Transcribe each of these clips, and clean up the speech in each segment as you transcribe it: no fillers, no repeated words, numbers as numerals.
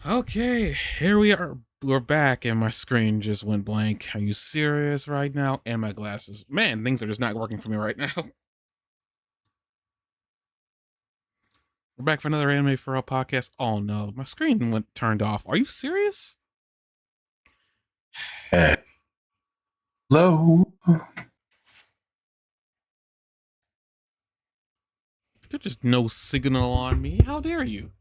Okay, here we are. We're back, and my screen just went blank. Are you serious right now? And my glasses. Man, things are just not working for me right now. We're back for another Anime4ALL podcast. Oh no, my screen went turned off. Are you serious? Hello. There's just no signal on me. How dare you?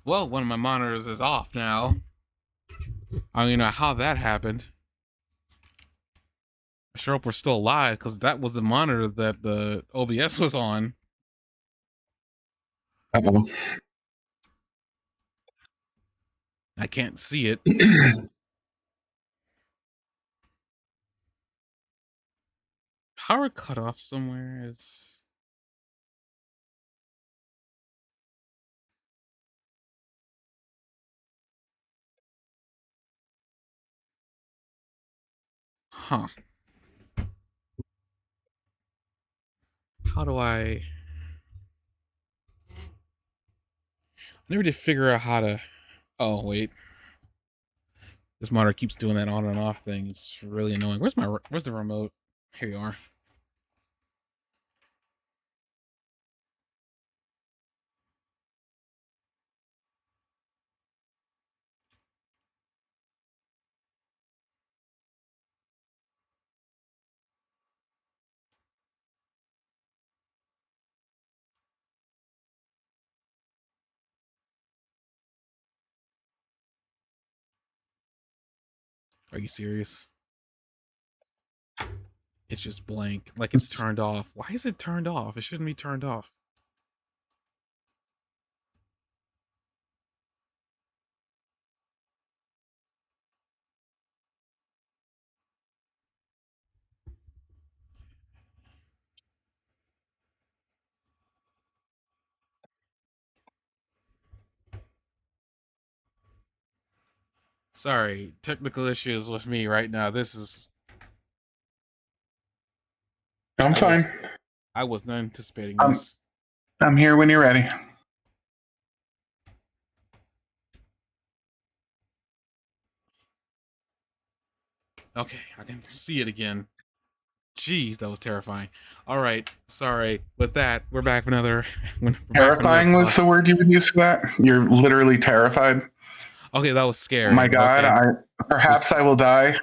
Well, one of my monitors is off now. I don't even know how that happened. I sure hope we're still alive, because that was the monitor that the OBS was on. Uh-oh. I can't see it. Power cut off somewhere is... Huh. How do I... never did figure out how to... Oh, wait. This monitor keeps doing that on and off thing. It's really annoying. Where's the remote? Here you are. Are you serious? It's just blank. Like it's turned off. Why is it turned off? It shouldn't be turned off. Sorry, technical issues with me right now. This is... I'm I fine. was I was not anticipating I'm this. I'm here when you're ready. Okay, I can see it again. Jeez, that was terrifying. All right, sorry. With that, we're back for another. We're back for another Terrifying was pod. the word you would use for that. You're literally terrified. Okay, that was Oh scary, my but God, okay. perhaps Just, I will die.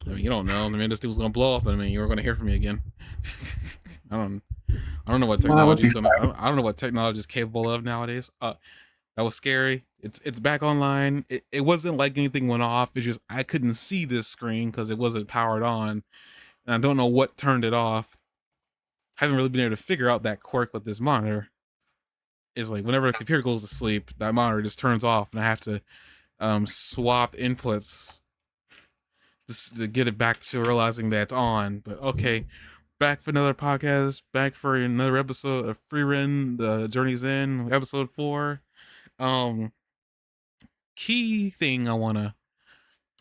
I mean, you don't know. I mean, this dude was gonna blow up. I mean, you were gonna hear from me again. I don't. I don't know what Well, that would technology be is gonna. sad. I don't know what technology is capable of nowadays. That was scary. It's back online. It wasn't like anything went off. It's just I couldn't see this screen because it wasn't powered on, and I don't know what turned it off. I haven't really been able to figure out that quirk with this monitor. Is like whenever the computer goes to sleep, that monitor just turns off, and I have to swap inputs just to get it back to realizing that it's on. But okay, back for another podcast, back for another episode of Frieren, the Journey's End, episode 4. Um, Key thing I wanna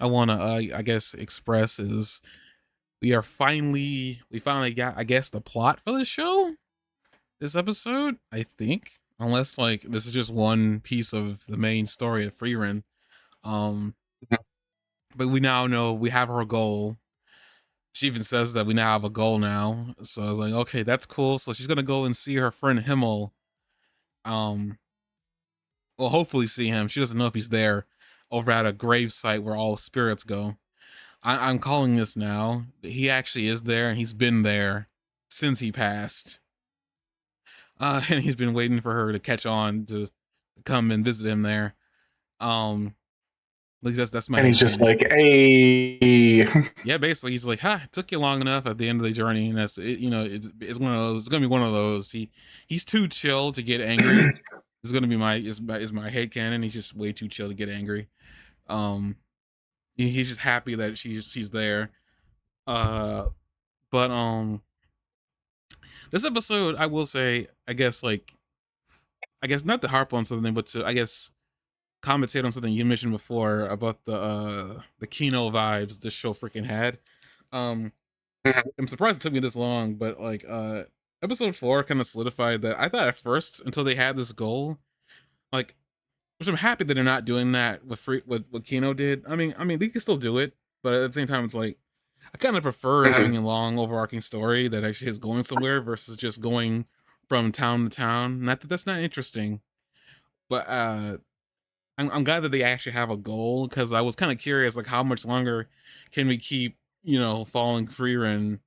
I guess express is we finally got, I guess, the plot for the show this episode. I think, unless like this is just one piece of the main story of Frieren. Um, but we now know we have her goal. She even says that we now have a goal now. So I was like, okay, that's cool. So she's gonna go and see her friend Himmel. Um, well, hopefully see him. She doesn't know if he's there over at a grave site where all spirits go. I'm calling this now. He actually is there, and he's been there since he passed. And he's been waiting for her to catch on to come and visit him there. At least that's my And head he's just canon. like, hey. Yeah, basically he's like, "Ha, it took you long enough at the end of the journey," and that's it, it's one of those. It's gonna be one of those. He's too chill to get angry. It's gonna be my head canon. He's just way too chill to get angry. Um, He's just happy that she's there. Uh, but this episode, I will say, I guess not to harp on something, but to, I guess, commentate on something you mentioned before about the Kino vibes this show freaking had. Um, Mhm. I'm surprised it took me this long, but like episode 4 kind of solidified that I thought at first until they had this goal, like, which I'm happy that they're not doing that with what Kino did. I mean they can still do it, but at the same time it's like I kind of prefer having Mhm. a long overarching story that actually is going somewhere versus just going from town to town. Not that that's not interesting, but I'm glad that they actually have a goal because I was kind of curious, like how much longer can we keep, following Frieren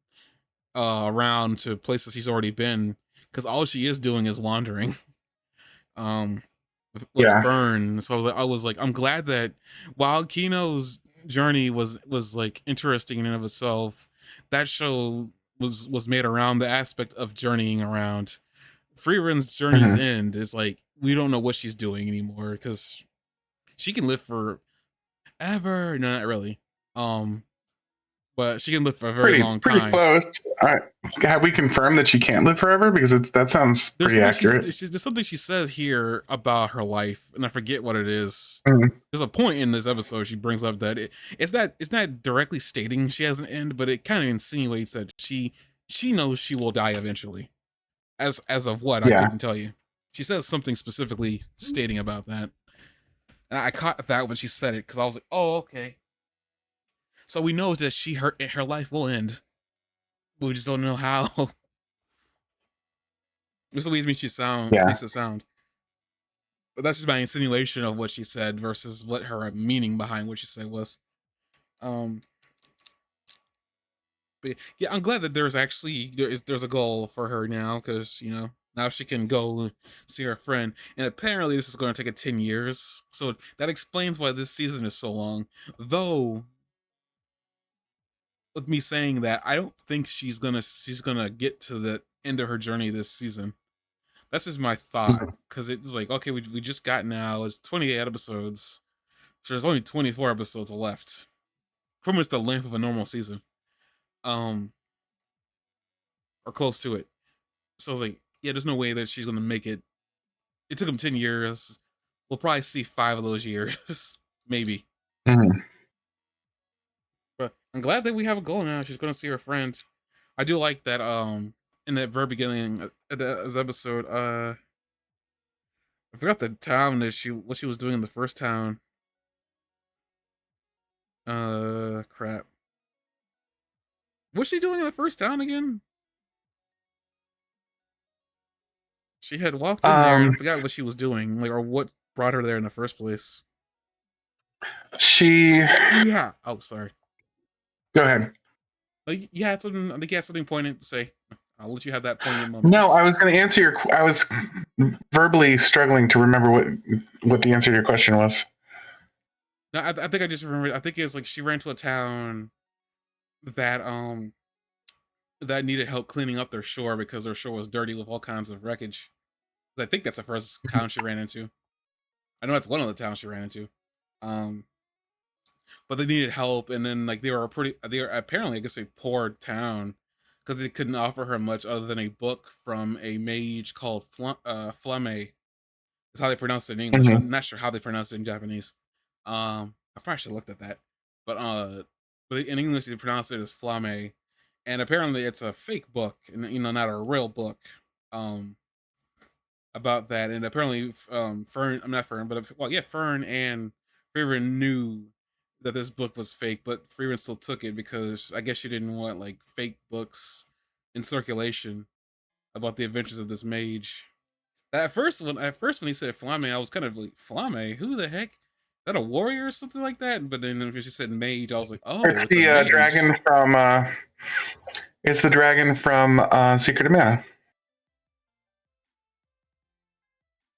around to places she's already been? Because all she is doing is wandering. Um, with Yeah. Fern, so I was like, I'm glad that while Kino's journey was like interesting in and of itself, that show was made around the aspect of journeying around. Freeren's journey's Mhm. end is like we don't know what she's doing anymore because she can live for ever. No, not really. Um, but she can live for a very long Pretty time. close. Have we confirmed that she can't live forever? Because that sounds There's pretty something accurate. there's something she says here about her life, and I forget what it is. Mhm. There's a point in this episode she brings up that it's not directly stating she has an end, but it kind of insinuates that she knows she will die eventually. As of what I Yeah. couldn't tell you. She says something specifically stating about that, and I caught that when she said it because I was like, oh okay. So we know that her life will end. But we just don't know how. This leads me she Yeah. makes it sound. But that's just my insinuation of what she said versus what her meaning behind what she said was. Um, but yeah, I'm glad that there's a goal for her now because now she can go see her friend, and apparently this is going to take 10 years. So that explains why this season is so long. Though, with me saying that, I don't think she's gonna get to the end of her journey this season. That's just my thought Mhm. because it's like okay, we just got now it's 28 episodes, so there's only 24 episodes left. Pretty much the length of a normal season, um, or close to it. So I was like, yeah, there's no way that she's gonna make it. It took them 10 years. We'll probably see 5 of those years, maybe. Mhm. But I'm glad that we have a goal now. She's gonna see her friend. I do like that. In that very beginning of this episode, I forgot the town that what she was doing in the first town. Crap. What's she doing in the first town again? She had walked in there and I Um, forgot what she was doing, like, or what brought her there in the first place. she. Yeah. Oh, sorry. Go ahead. You had something. I think you had something poignant to say. I'll let you have that poignant No, moment. I was going to answer your. I was verbally struggling to remember what the answer to your question was. No, I think I just remembered. I think it was like she ran to a town that that needed help cleaning up their shore because their shore was dirty with all kinds of wreckage. I think that's the first town she ran into. I know that's one of the towns she ran into. Um, but they needed help, and then like they were apparently I guess a poor town because they couldn't offer her much other than a book from a mage called Flame. Is how they pronounce it in English. Hmm. I'm not sure how they pronounce it in Japanese. I probably should have looked at that. But in English they pronounce it as Flame, and apparently it's a fake book, and not a real book. Um, about that, and apparently, Fern, I'm not Fern, but well, yeah, Fern and Frieren knew that this book was fake, but Frieren still took it because I guess she didn't want like fake books in circulation about the adventures of this mage. At first when he said Flame, I was kind of like, Flame, who the heck? Is that a warrior or something like that? But then when she said mage, I was like, oh, It's it's a the mage. dragon from. It's the dragon from Secret of Mana.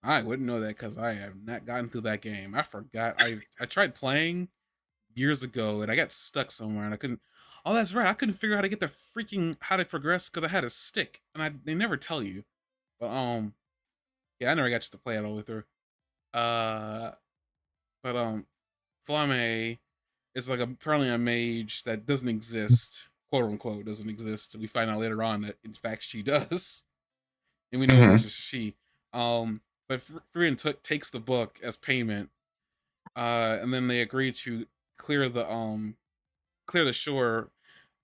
I wouldn't know that because I have not gotten through that game. I forgot. I tried playing years ago and I got stuck somewhere and I couldn't. Oh, that's right. I couldn't figure out how to get the freaking how to progress because I had a stick and they never tell you. But yeah, I never got to play it all the way through. Uh, but Flame it's like apparently a mage that doesn't exist, quote unquote, doesn't exist. We find out later on that in fact she does, and we know it is Hmm. just she. Um, but Frieren takes the book as payment, and then they agree to clear the clear the shore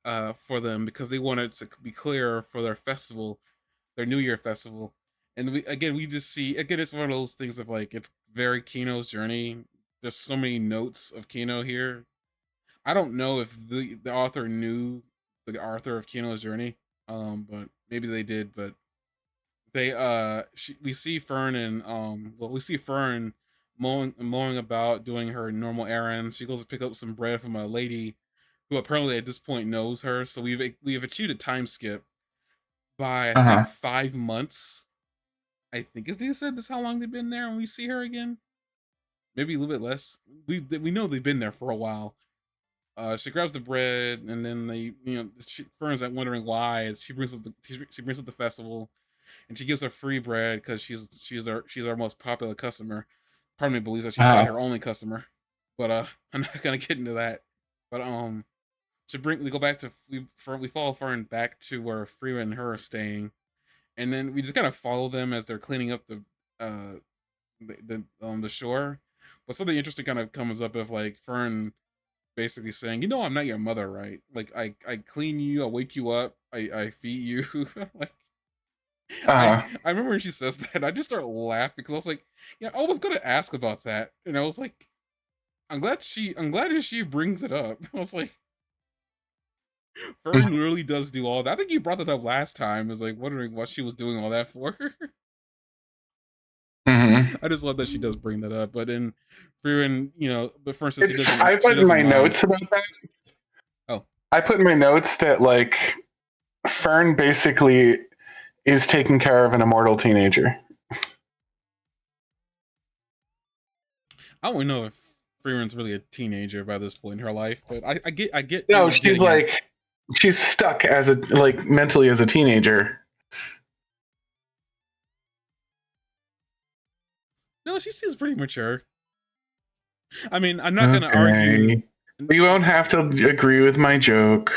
for them because they wanted to be clear for their festival, their New Year festival. And we just see again it's one of those things of like it's very Kino's journey. There's so many notes of Kino here. I don't know if the author knew the author of Kino's journey, but maybe they did. But we see Fern and we see Fern mowing about doing her normal errands. She goes to pick up some bread from a lady who apparently at this point knows her. So we've achieved a time skip by I think Uh-huh. 5 months. I think as they said, that's how long they've been there, and we see her again. Maybe a little bit less. We know they've been there for a while. She grabs the bread, and then Fern's like wondering why. She brings up the festival, and she gives her free bread because she's our most popular customer. Part of me believes that she's probably Uh-huh. her only customer, but I'm not gonna get into that. But we go back to we follow Fern back to where Frieren and her are staying, and then we just kind of follow them as they're cleaning up uh the shore. But something interesting kind of comes up of like Fern basically saying, "You know, I'm not your mother, right? Like I clean you, I wake you up, I feed you." Like Uh-huh. I remember when she says that, I just start laughing because I was like, yeah, I was gonna ask about that, and I was like, I'm glad that she brings it up. I was like, Fern really does do all that. I think you brought that up last time. I was like wondering what she was doing all that for. Hmm. I just love that she does bring that up. But in Frieren, but for instance, It's I she put in doesn't my mind. notes about that. Oh, I put in my notes that like Fern basically is taking care of an immortal teenager. I don't know if Frieren's really a teenager by this point in her life, but I get what No, you're getting at. she's stuck as a like mentally as a teenager. No, she seems pretty mature. I mean, I'm not gonna argue. Okay. You won't have to agree with my joke.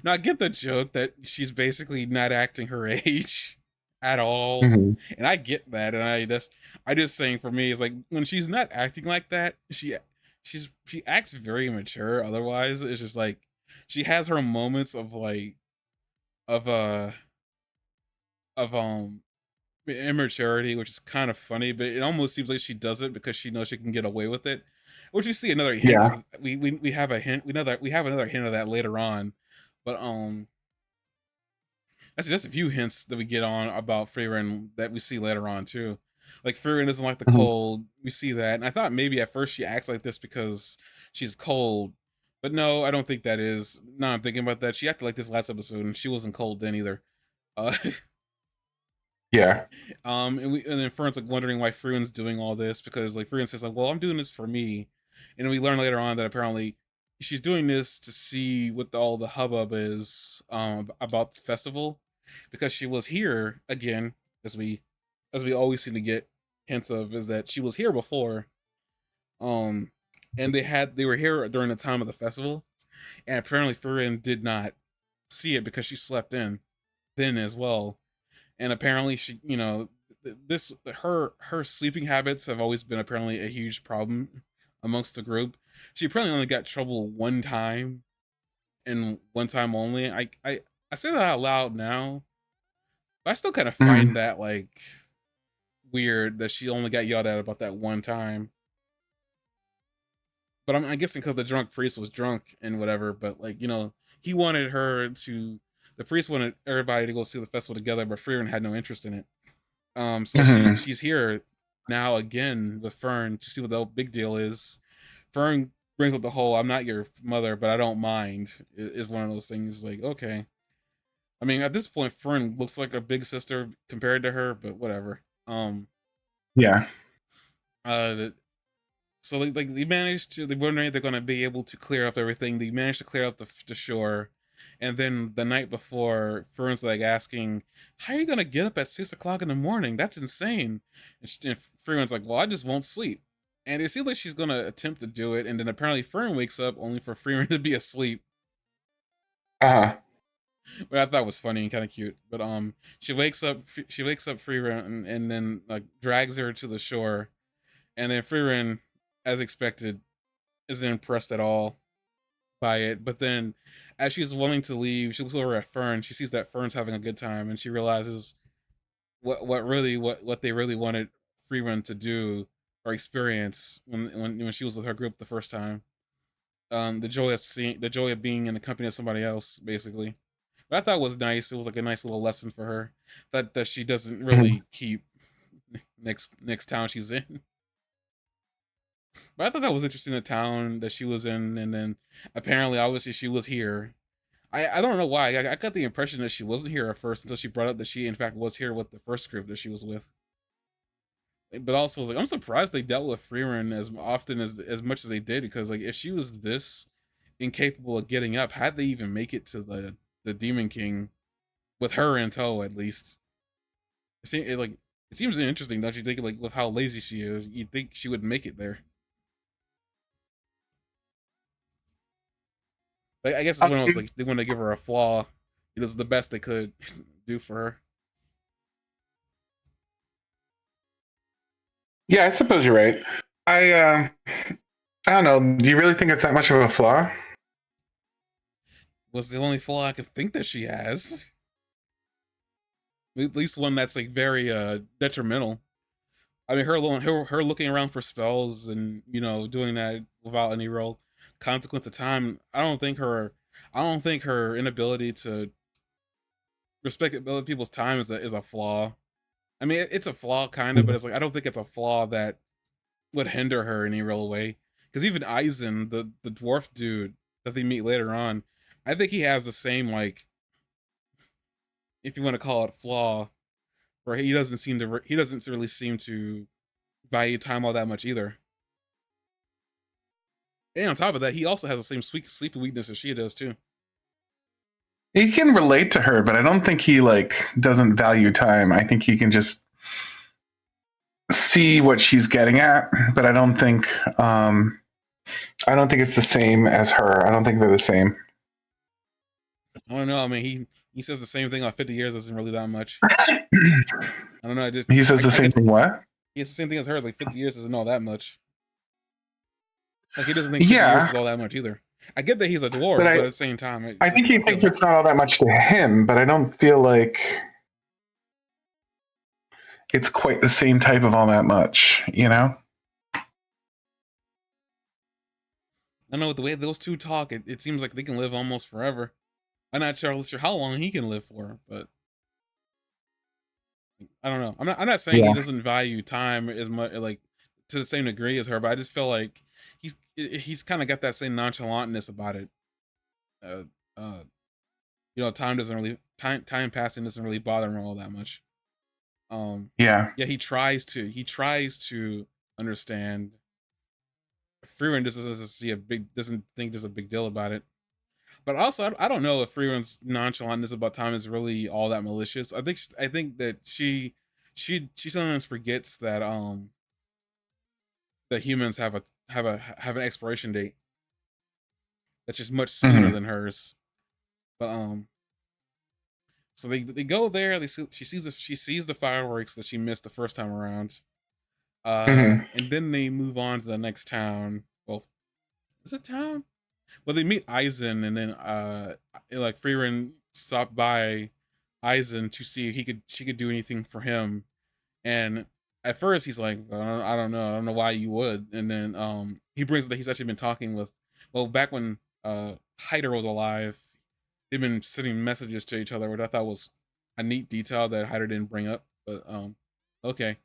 Now I get the joke that she's basically not acting her age at all, Hmm. and I get that. And I just saying for me is like when she's not acting like that, she acts very mature. Otherwise, it's just like she has her moments of like of of immaturity, which is kind of funny, but it almost seems like she does it because she knows she can get away with it. Which we see another hint Yeah. of. We have a hint. We have another hint of that later on, but that's just a few hints that we get on about Frieren that we see later on too. Like Frieren doesn't like the Mhm. cold. We see that, and I thought maybe at first she acts like this because she's cold, but no, I don't think that is. No, I'm thinking about that. She acted like this last episode, and she wasn't cold then either. Uh, Yeah. and then Fern's like wondering why Frieren's doing all this because like Frieren says like, well, I'm doing this for me, and then we learn later on that apparently she's doing this to see what all the hubbub is about the festival because she was here again as we always seem to get hints of is that she was here before um and they were here during the time of the festival and apparently Frieren did not see it because she slept in then as well and apparently she this her sleeping habits have always been apparently a huge problem amongst the group. She apparently only got trouble one time and one time only. I say that out loud now, but I still kind of find Mhm. that like weird that she only got yelled at about that one time. But I'm guessing because the drunk priest was drunk and whatever. But like he wanted her to. The priest wanted everybody to go see the festival together, but Frieren had no interest in it. So Mhm. she's here now again with Fern to see what the big deal is. Fern brings up the whole "I'm not your mother, but I don't mind" is one of those things. Like, okay, I mean, at this point, Fern looks like a big sister compared to her, but whatever. Yeah. Uh, so like they managed to. They're wondering if they're gonna be able to clear up everything. They managed to clear up the shore, and then the night before, Fern's like asking, "How are you gonna get up at 6 o'clock in the morning? That's insane." And Freeman's like, "Well, I just won't sleep." and it seems like she's gonna attempt to do it, and then apparently Fern wakes up only for Frieren to be asleep. Uh-huh. But I thought was funny and kind of cute. But she wakes up Frieren and then like drags her to the shore, and then Frieren, as expected, isn't impressed at all by it. But then, as she's willing to leave, she looks over at Fern. She sees that Fern's having a good time, and she realizes what they really wanted Frieren to do or experience when she was with her group the first time. The joy of being in the company of somebody else, basically. But I thought was nice. It was like a nice little lesson for her that she doesn't Mhm. really keep next town she's in. But I thought that was interesting, the town that she was in, and then apparently, obviously, she was here. I don't know why. I got the impression that she wasn't here at first until she brought up that she in fact was here with the first group that she was with. But also, I was like, I'm surprised they dealt with Frieren as often as much as they did, because like if she was this incapable of getting up, how'd they even make it to the Demon King with her in tow at least? It seems interesting, don't you think? Like with how lazy she is, you'd think she would make it there. Like, I guess it's when I was Um, like they want to give her a flaw. It was the best they could do for her. yeah, I suppose you're right. I I don't know. Do you really think it's that much of a flaw? Was the only flaw I could think that she has. At least one that's like very detrimental. I mean, her alone, her looking around for spells and doing that without any real consequence of time. I don't think her inability to respect other people's time is a flaw. I mean, it's a flaw kind of, but it's like I don't think it's a flaw that would hinder her in any real way. Because even Eisen, the dwarf dude that they meet later on, I think he has the same, like, if you want to call it flaw, where he doesn't really seem to value time all that much either. And on top of that, he also has the same sleepy weakness as she does too. He can relate to her, but I don't think he like doesn't value time. I think he can just see what she's getting at, but I don't think it's the same as her. I don't think they're the same. I don't know. I mean, he says the same thing. Like 50 years isn't really that much. I don't know. He says the I same could. thing. What? He has the same thing as her. It's like 50 years isn't all that much. Like he doesn't think 50 years Yeah, is all that much either. I get that he's a but dwarf, but at the same time, I think he it feels thinks like it's not all that much to him. But I don't feel like it's quite the same type of all that much. You know? I don't know the way those two talk. It seems like they can live almost forever. I'm not sure how long he can live for, but I don't know. I'm not saying he Yeah. doesn't value time as much, like to the same degree as her, but I just feel like he's kind of got that same nonchalantness about it. Uh, uh, time passing doesn't really bother him all that much. Yeah. Yeah, he tries to understand. Frieren just doesn't think there's a big deal about it. But also, I don't know if Frieren's nonchalantness about time is really all that malicious. I think that she sometimes forgets that humans have an expiration date that's just much sooner Hmm. than hers. But so they go there. She sees the fireworks that she missed the first time around. Hmm. And then they move on to the next town. Well, is it town? Well, they meet Eisen, and then like Frieren stopped by Eisen to see if she could do anything for him. And at first he's like, I don't know why you would. And then he brings that he's actually been talking with, well, back when Hyder was alive, they've been sending messages to each other, which I thought was a neat detail that Hyder didn't bring up. But okay,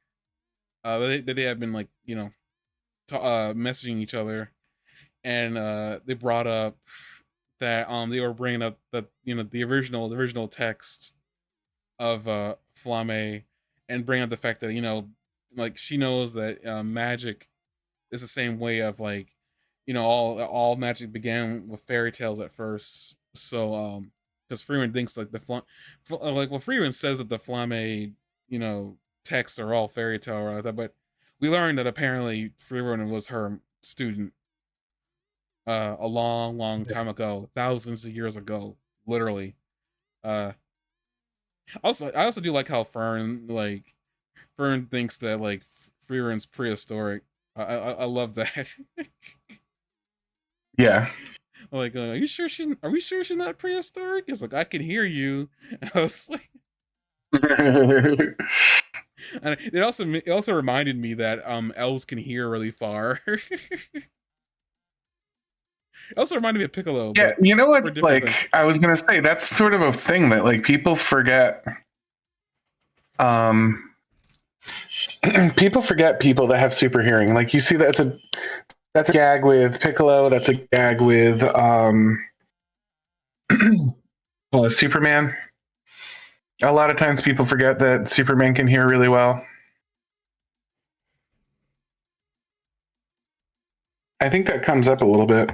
they have been like messaging each other, and they brought up that they were bringing up that the original text of Flame, and bring up the fact that like she knows that magic is the same way of like all magic began with fairy tales at first. So because Freeman thinks like like Freeman says that the Flame you know texts are all fairy tale or that, but we learned that apparently Frieren was her student a long time ago, thousands of years ago, literally. Uh, I also do like how Fern thinks that like Frieren's prehistoric. I love that. Yeah. Like, are you sure she's? Are we sure she's not prehistoric? It's like I can hear you. I was like, and it also reminded me that elves can hear really far. It also reminded me of Piccolo, Yeah, but you know for a what's different like? thing. I was gonna say that's sort of a thing that like people forget. Um, people forget people that have super hearing. Like you see, that's a gag with Piccolo. That's a gag with Superman. A lot of times people forget that Superman can hear really well. I think that comes up a little bit.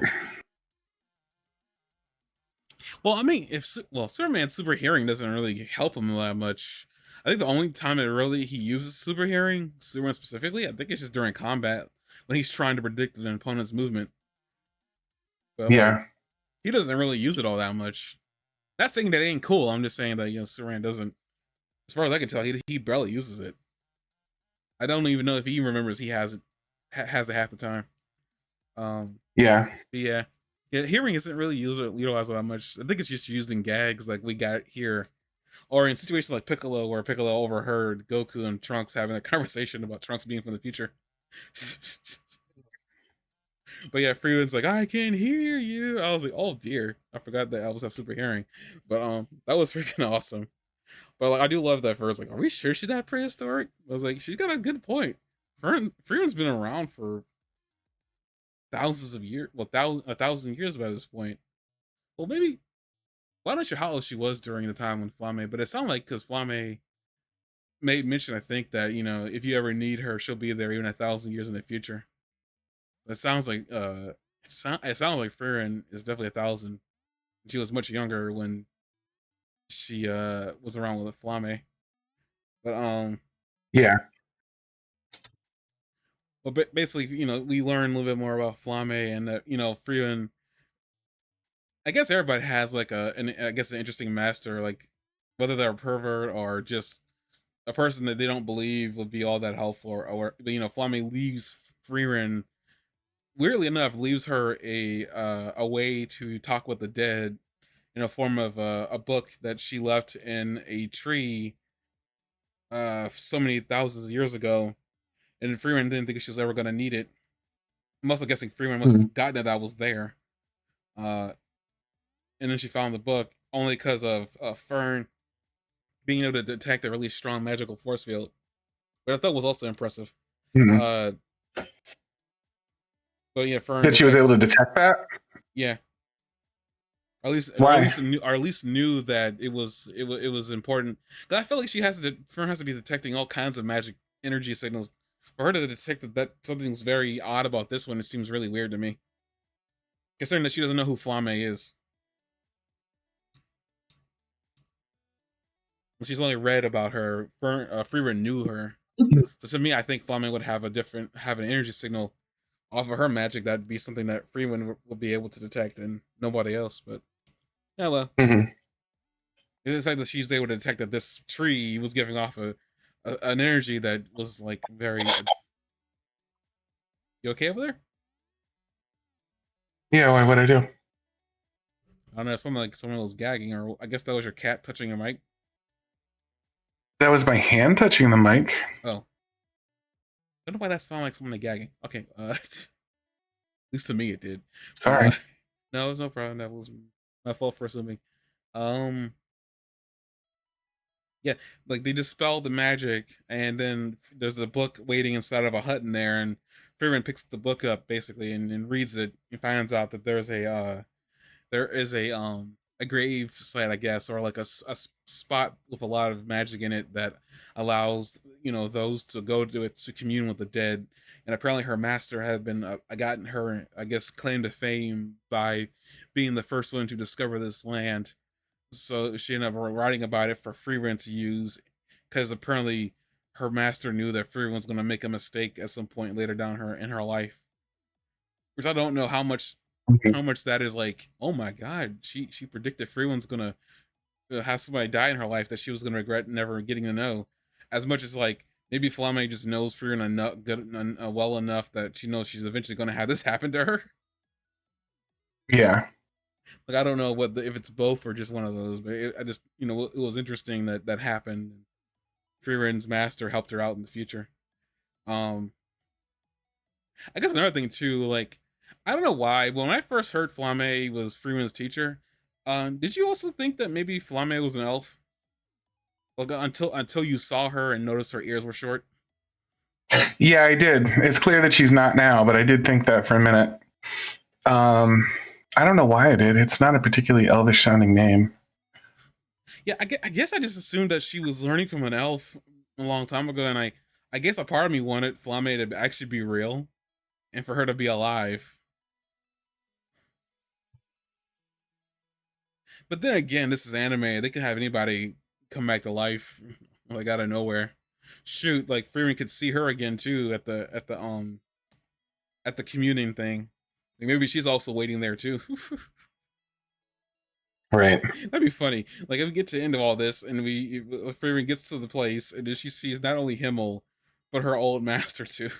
Well, I mean, if Superman's super hearing doesn't really help him that much. I think the only time it really he uses super hearing, Superman specifically, I think it's just during combat when he's trying to predict an opponent's movement. But like, Yeah. he doesn't really use it all that much. Not saying that it ain't cool. I'm just saying that Superman doesn't. As far as I can tell, he barely uses it. I don't even know if he remembers he has it half the time. Yeah. Yeah, yeah. Hearing isn't really utilized that much. I think it's just used in gags like we got here, or in situations like Piccolo, where Piccolo overheard Goku and Trunks having a conversation about Trunks being from the future. But yeah, Freeland's like, I can hear you. I was like, oh dear, I forgot that I was a super hearing. But that was freaking awesome. But like, I do love that first. Like, are we sure she's not prehistoric? I was like, she's got a good point. Freeland's been around for thousands of years. Well, a thousand years by this point. Well, maybe. Well, I'm not sure how old she was during the time when Flame, but it sounded like because Flame made mention, I think, that if you ever need her, she'll be there even 1,000 years in the future. It sounds like it sounds like Frieren is definitely 1,000. She was much younger when she was around with Flame. But Yeah. basically, we learn a little bit more about Flame and that Frieren. I guess everybody has like I guess an interesting master, like whether they're a pervert or just a person that they don't believe would be all that helpful, or Flame leaves Frieren. Weirdly enough, leaves her a way to talk with the dead in a form of a book that she left in a tree so many thousands of years ago, and Frieren didn't think she was ever going to need it. I'm also guessing Frieren must have Mhm. forgotten that was there, uh, and then she found the book only because of Fern being able to detect a really strong magical force field, but I thought was also impressive. Mhm. Uh, but yeah, Fern That she was detect able to detect that. yeah, Why? or at least knew that it was important. Because I feel like Fern has to be detecting all kinds of magic energy signals. For her to detect that something's very odd about this one, it seems really weird to me. Considering that she doesn't know who Flame is, she's only read about her. Frieren knew her, so to me, I think Flame would have have an energy signal off of her magic that'd be something that Frieren would be able to detect and nobody else. But yeah, well, Mhm. it's the fact that she's able to detect that this tree was giving off an energy that was like very. You okay over there? Yeah. Why would I do? I don't know. Something like someone was gagging, or I guess that was your cat touching your mic. That was my hand touching the mic. Oh, I don't know why that sounded like someone gagging. Okay, at least to me it did. But Sorry. no, it was no problem. That was my fault for assuming. Um, yeah, like they dispel the magic, and then there's a book waiting inside of a hut in there, and Freeman picks the book up basically and reads it and finds out that there is a grave site, I guess, or like a spot with a lot of magic in it that allows those to go to it to commune with the dead. And apparently, her master had been gotten her, I guess, claim to fame by being the first one to discover this land. So she ended up writing about it for free rent to use, because apparently her master knew that Frieren was gonna make a mistake at some point later down her in her life. Which I don't know how much that is like, oh my god, she predicted Frieren's gonna have somebody die in her life that she was gonna regret never getting to know. As much as like maybe Flamme just knows Frieren enough well enough that she knows she's eventually gonna have this happen to her. Yeah. Like I don't know if it's both or just one of those, but I just it was interesting that that happened. Frieren's master helped her out in the future. Um, I guess another thing too, like I don't know why when I first heard Flamme was Frieren's teacher, did you also think that maybe Flamme was an elf? Like until you saw her and noticed her ears were short. Yeah, I did. It's clear that she's not now, but I did think that for a minute. Um, I don't know why I did. It's not a particularly elvish sounding name. Yeah, I guess I just assumed that she was learning from an elf a long time ago, and I guess a part of me wanted Flamme to actually be real and for her to be alive. But then again, this is anime. They could have anybody come back to life like out of nowhere. Shoot, like Frieren could see her again too at the communing thing. Like maybe she's also waiting there too. Right. That'd be funny. Like if we get to the end of all this and Frieren gets to the place and then she sees not only Himmel but her old master too.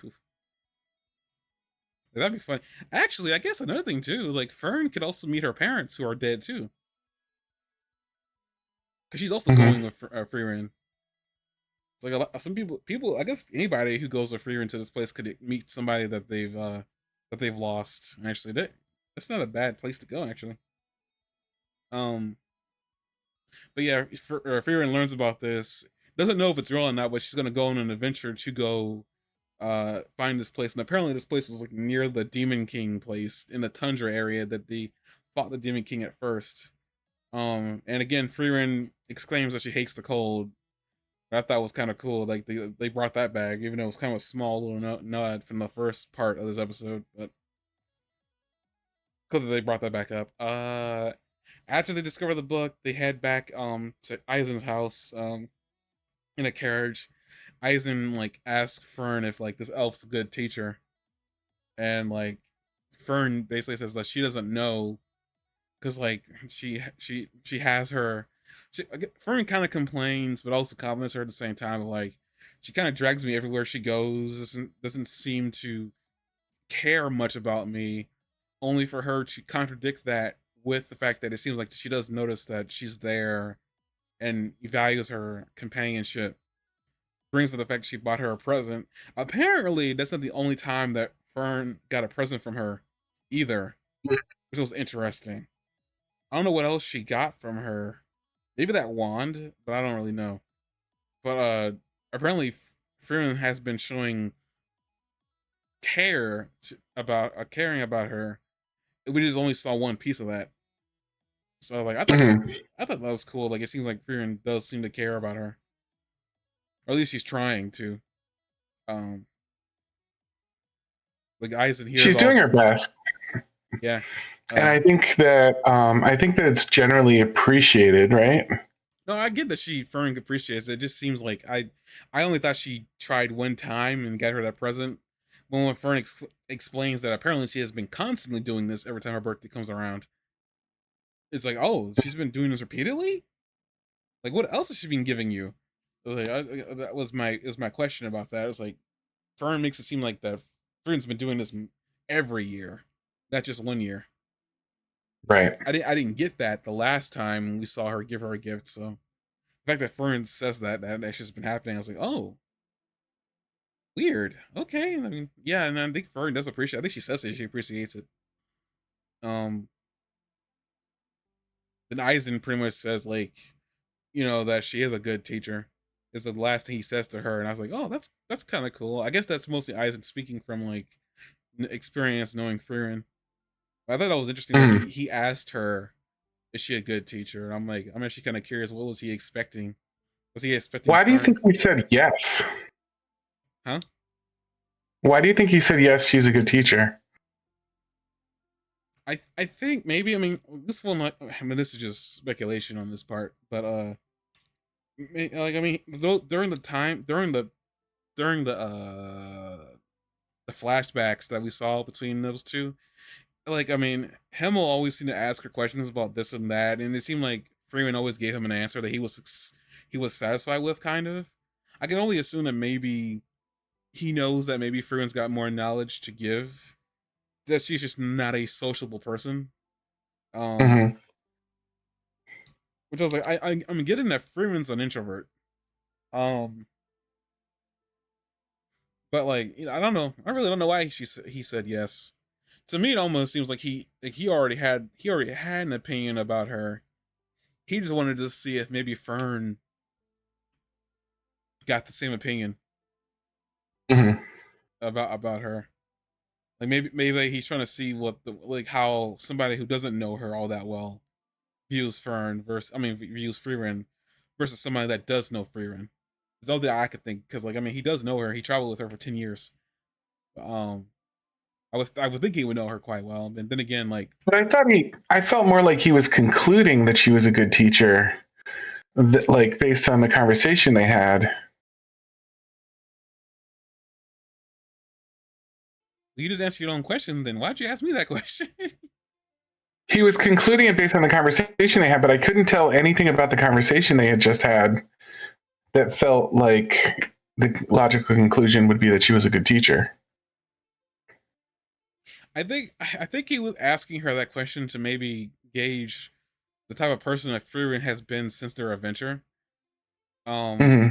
That'd be fun. Actually, I guess another thing too is like Fern could also meet her parents who are dead too, because she's also Mm-hmm. going with Frieren. It's like some people. I guess anybody who goes with Frieren to this place could meet somebody that they've lost. Actually, that's not a bad place to go. Actually, um, but yeah, Frieren learns about this. Doesn't know if it's real or not, but she's gonna go on an adventure to go find this place, and apparently this place was like near the Demon King place in the tundra area that they fought the Demon King at first. And again, Frieren exclaims that she hates the cold. I thought was kind of cool. Like they brought that back, even though it was kind of a small little nod from the first part of this episode, but cool that they brought that back up. After they discover the book, they head back to Eisen's house in a carriage. Eisen like asks Fern if like this elf's a good teacher, and like Fern basically says that she doesn't know because like she has her. Fern kind of complains, but also compliments her at the same time. Like she kind of drags me everywhere she goes. Doesn't seem to care much about me, only for her to contradict that with the fact that it seems like she does notice that she's there and values her companionship. Brings to the fact she bought her a present. Apparently, that's not the only time that Fern got a present from her either, which was interesting. I don't know what else she got from her. Maybe that wand, but I don't really know. But apparently Freeman has been showing caring about her. We just only saw one piece of that. So like Mm-hmm. I thought that was cool. Like it seems like Freeman does seem to care about her. Or at least she's trying to. Um like Eisen hears She's all doing her best, yeah. and Uh I think that it's generally appreciated, right? no, I get that she Fern appreciates it. It just seems like I only thought she tried one time and got her that present. But when Fern explains that apparently she has been constantly doing this every time her birthday comes around, it's like, oh, she's been doing this repeatedly. Like, what else has she been giving you? Like, that was my question about that. It's like Fern makes it seem like that Fern's been doing this every year, not just one year. Right. I didn't get that the last time we saw her give her a gift. So the fact that Fern says that that's just been happening, I was like, oh, weird. Okay, I mean, yeah, and I think Fern does appreciate. I think she says it. She appreciates it. Um, then Eisen pretty much says like, that she is a good teacher. Is the last thing he says to her, and I was like, oh, that's kind of cool. I guess that's mostly Eisen speaking from like experience knowing Frieren. But I thought that was interesting that Mm. he asked her, is she a good teacher? And I'm actually kind of curious. What was he expecting? Was he expecting Why do you Fern? think he said yes? Huh? Why do you think he said yes? She's a good teacher. I think maybe this will not. I mean, this is just speculation on this part, but like during the during the flashbacks that we saw between those two, like I mean, Himmel always seemed to ask her questions about this and that, and it seemed like Freeman always gave him an answer that he was satisfied with, kind of. I can only assume that maybe he knows that maybe Freeman's got more knowledge to give. That she's just not a sociable person. Um, Hmm. which I was like, I'm getting that Freeman's an introvert. Um, but like, I don't know. I really don't know why he said yes. To me, it almost seems like he already had an opinion about her. He just wanted to see if maybe Fern got the same opinion Hmm. about her. Like maybe like he's trying to see what the like how somebody who doesn't know her all that well views Fern versus views Frieren versus somebody that does know Frieren. It's all that I could think because like I mean he does know her. He traveled with her for 10 years. Um, I was thinking he would know her quite well, and then again like But I felt more like he was concluding that she was a good teacher, like based on the conversation they had. you just answer your own question. Then why'd you ask me that question? He was concluding it based on the conversation they had, but I couldn't tell anything about the conversation they had just had that felt like the logical conclusion would be that she was a good teacher. I think he was asking her that question to maybe gauge the type of person that Frieren has been since their adventure. Um, Hmm.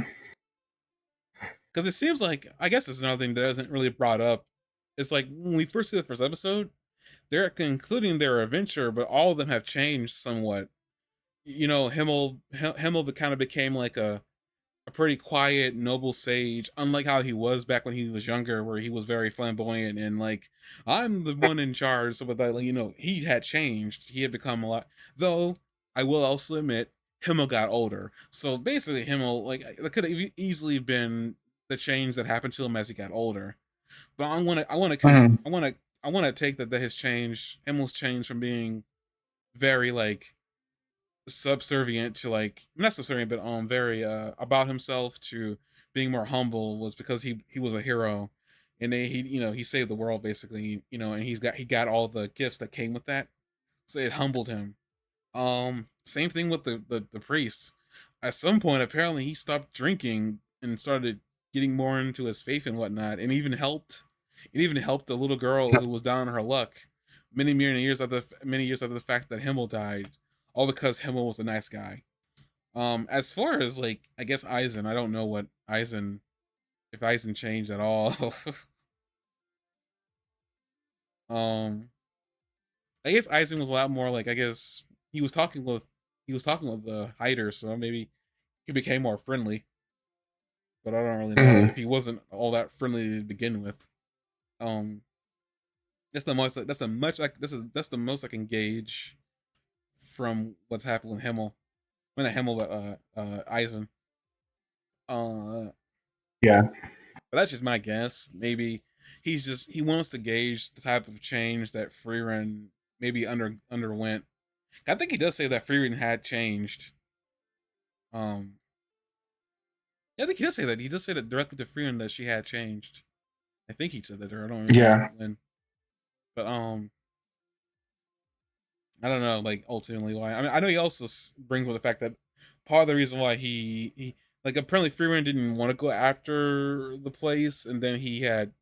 because it seems like I guess it's another thing that isn't really brought up. It's like when we first see the first episode, they're concluding their adventure, but all of them have changed somewhat. You know, Himmel kind of became like a pretty quiet, noble sage, unlike how he was back when he was younger, where he was very flamboyant and like, I'm the one in charge. So, but that, like, he had changed. He had become a lot. Though, I will also admit, Himmel got older. So basically, Himmel, like, that could have easily been the change that happened to him as he got older. But Hmm. I want to take that his change, Himmel's change from being very like subservient to like not subservient but very about himself to being more humble was because he was a hero and he he saved the world basically, and he got all the gifts that came with that, so it humbled him. Same thing with the priest. At some point apparently he stopped drinking and started getting more into his faith and whatnot, and even helped a little girl who was down on her luck many years after the fact that Himmel died, all because Himmel was a nice guy. As far as like I guess Eisen, I don't know what Eisen if Eisen changed at all. um, I guess Eisen was a lot more like I guess he was talking with he was talking with the Hider, so maybe he became more friendly. But I don't really know if Hmm. he wasn't all that friendly to begin with. Um, that's the most I can gauge from what's happened with Himmel. When a Himmel, but Eisen. Uh, Yeah. but that's just my guess. Maybe he wants to gauge the type of change that Frieren maybe underwent. I think he does say that Frieren had changed. Um, yeah, I think he does say that. He does say that directly to Frieren that she had changed. I think he said that, or I don't remember Yeah. when. But I don't know. Like ultimately, why? I mean, I know he also brings up the fact that part of the reason why he like apparently Frieren didn't want to go after the place, and then he had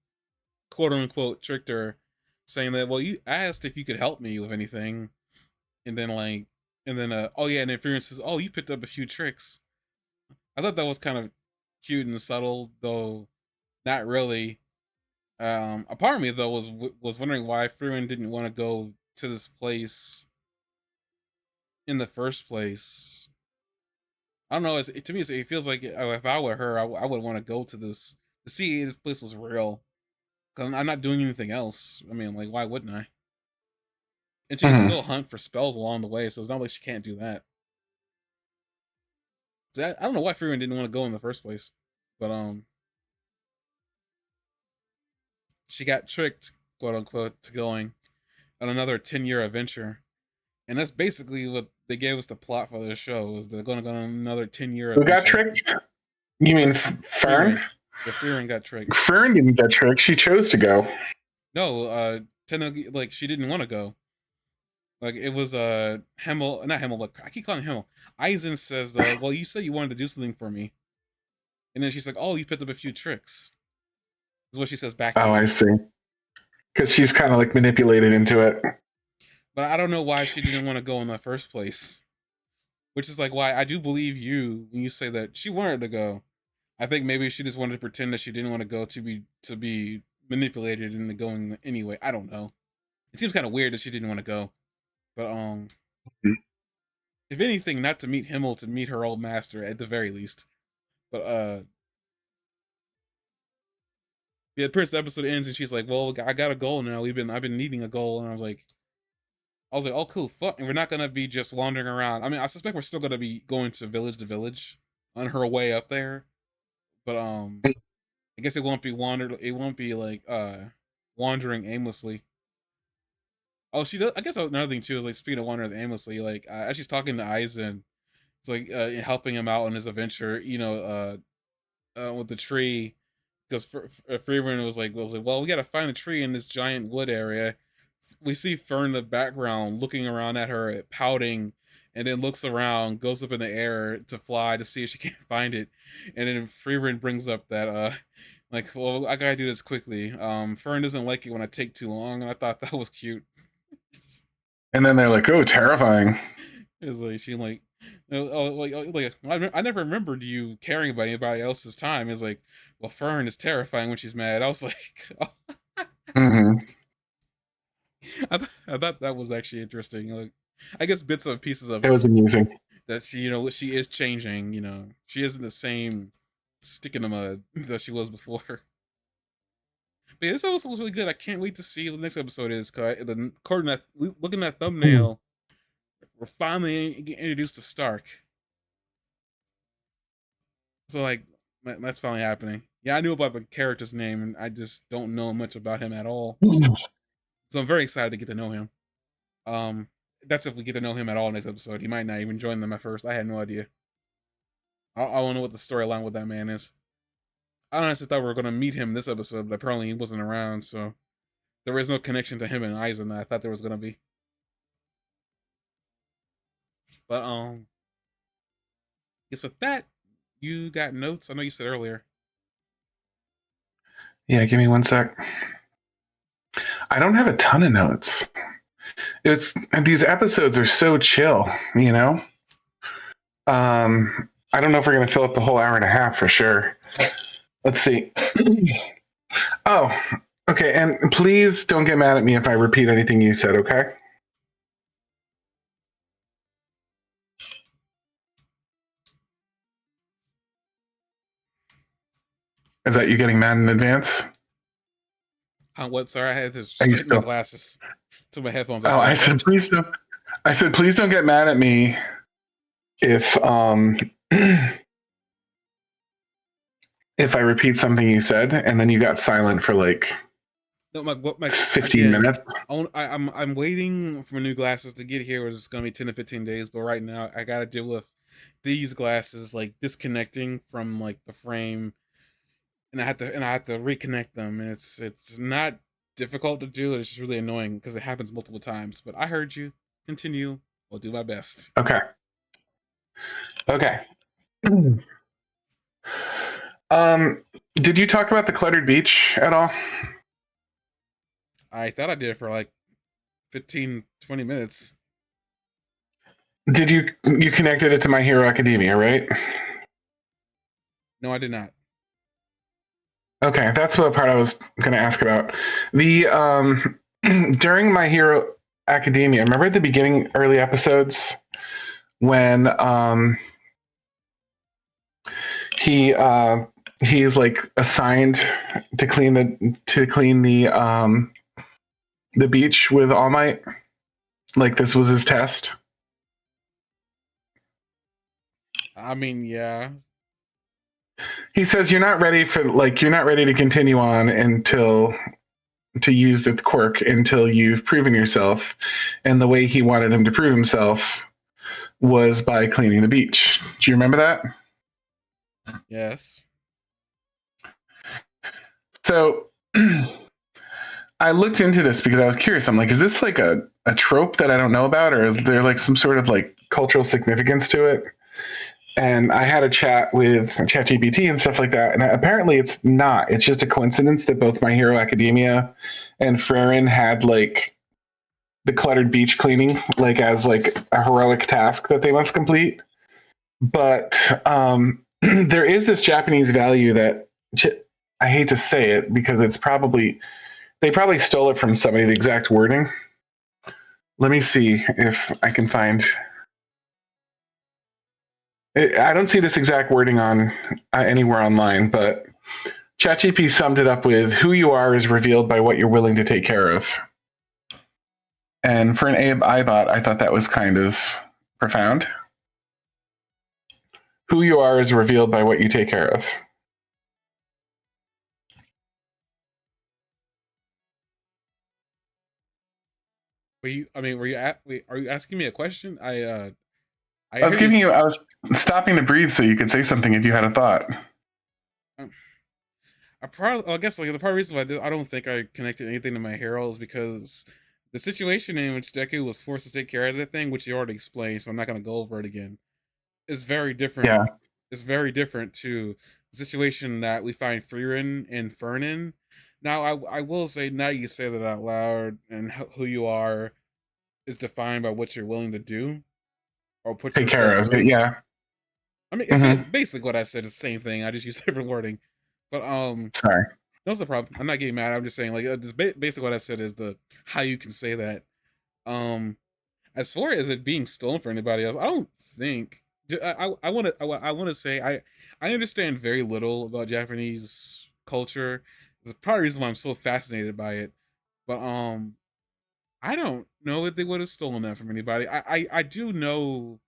quote unquote tricked her, saying that well you asked if you could help me with anything, and then oh yeah, and then Frieren says oh you picked up a few tricks. I thought that was kind of cute and subtle, though not really. A part of me though was wondering why Frieren didn't want to go to this place in the first place. I don't know. To me, it feels like if I were her, I would want to go to this to see if this place was real. Cause I'm not doing anything else. I mean, like, why wouldn't I? And she can Hmm. still hunt for spells along the way, so it's not like she can't do that. So I don't know why Freeman didn't want to go in the first place, but she got tricked, quote unquote, to going on another 10-year adventure, and that's basically what they gave us the plot for this show: is they're going to go on another 10-year Who got adventure. tricked? You mean Fern? Freeman, The Frieren got tricked. Frieren didn't get tricked. She chose to go. No, Tenno, like she didn't want to go. Like it was Hemmel, not Hemmel, but I keep calling him Hemmel. Eisen says, well, you said you wanted to do something for me, and then she's like, oh, you picked up a few tricks. Is what she says back to Oh, I him. see. Because she's kind of like manipulated into it. But I don't know why she didn't want to go in the first place. Which is like why I do believe you when you say that she wanted to go. I think maybe she just wanted to pretend that she didn't want to go to be manipulated into going anyway. I don't know. It seems kind of weird that she didn't want to go. But if anything, not to meet Himmel, to meet her old master at the very least. But yeah, the first episode ends and she's like, "Well, I got a goal now. I've been needing a goal," and I was like, "Oh, cool, fuck." And we're not gonna be just wandering around. I mean, I suspect we're still gonna be going to village on her way up there. But I guess it won't be wandered. It won't be like wandering aimlessly. Oh, she does. I guess another thing too is like speaking of wandering aimlessly, like as she's talking to Eisen, it's like helping him out on his adventure. With the tree, because Frieren was like, well, we gotta find a tree in this giant wood area. We see Fern in the background looking around at her, pouting, and then looks around, goes up in the air to fly to see if she can't find it, and then Frieren brings up that like, well, I gotta do this quickly. Fern doesn't like it when I take too long, and I thought that was cute. And then they're like, oh, terrifying. It's like she like, I never remembered you caring about anybody else's time. It's like, well, Fern is terrifying when she's mad. I was like, oh. Mm-hmm. I thought that was actually interesting. Like, I guess bits and pieces of It was amusing. that she is changing. She isn't the same stick in the mud that she was before. But yeah, this episode was really good. I can't wait to see what the next episode is. Cause according to looking at that thumbnail, we're finally getting introduced to Stark. So like that's finally happening. Yeah, I knew about the character's name, and I just don't know much about him at all. So I'm very excited to get to know him. Um, that's if we get to know him at all next episode. He might not even join them at first. I had no idea. I don't know what the storyline with that man is. I honestly thought we were gonna meet him this episode, but apparently he wasn't around, so there is no connection to him and Eisen that I thought there was gonna be. But guess with that, you got notes. I know you said earlier. Yeah, give me one sec. I don't have a ton of notes. These episodes are so chill, you know. I don't know if we're gonna fill up the whole hour and a half for sure. Let's see. Oh, okay. And please don't get mad at me if I repeat anything you said. Okay. Is that you getting mad in advance? What? Sorry, I had to Are you straighten my still? glasses. Took my headphones Oh, off. I said please don't. I said please don't get mad at me if if I repeat something you said and then you got silent for like No, my 15 minutes. I'm waiting for new glasses to get here, which is gonna be 10 to 15 days. But right now, I gotta deal with these glasses like disconnecting from like the frame, and I have to reconnect them, and it's not difficult to do. It's just really annoying because it happens multiple times. But I heard you. Continue. I'll do my best. Okay. Okay. Did you talk about the cluttered beach at all? I thought I did it for like 15, 20 minutes. Did you connected it to My Hero Academia, right? No, I did not. Okay, that's what part I was going to ask about. The during My Hero Academia, remember at the beginning, early episodes when he's like assigned to clean the beach with All Might, like this was his test. I mean, yeah. He says you're not ready to continue on until to use the quirk until you've proven yourself, and the way he wanted him to prove himself was by cleaning the beach. Do you remember that? Yes. So I looked into this because I was curious. I'm like, is this like a trope that I don't know about, or is there like some sort of like cultural significance to it? And I had a chat with ChatGPT and stuff like that, and apparently it's not. It's just a coincidence that both My Hero Academia and Frieren had like the cluttered beach cleaning like as like a heroic task that they must complete. But there is this Japanese value that I hate to say it because it's probably they probably stole it from somebody, the exact wording. Let me see if I can find. I don't see this exact wording on anywhere online, but ChatGPT summed it up with "Who you are is revealed by what you're willing to take care of." And for an iBot, I thought that was kind of profound. Who you are is revealed by what you take care of. Are you asking me a question? I I was hear you. giving you, I was stopping to breathe so you could say something if you had a thought. Um, I guess like the part of the reason why I don't think I connected anything to My Hero is because the situation in which Deku was forced to take care of that thing, which you already explained, so I'm not gonna go over it again, is very different. Yeah. Is very different to the situation that we find Frieren and Fernin. Now, I will say, now you say that out loud, and who you are is defined by what you're willing to do or put Take yourself care of it. through. Yeah. I mean, it's Mm-hmm. basically what I said. It's the same thing. I just use different wording. But Sorry. that's the problem. I'm not getting mad. I'm just saying, like, basically what I said is the how you can say that. Um, as far as it being stolen for anybody else, I don't think. I want to. I want to say I understand very little about Japanese culture. It's probably the reason why I'm so fascinated by it. But I don't know if they would have stolen that from anybody. I do know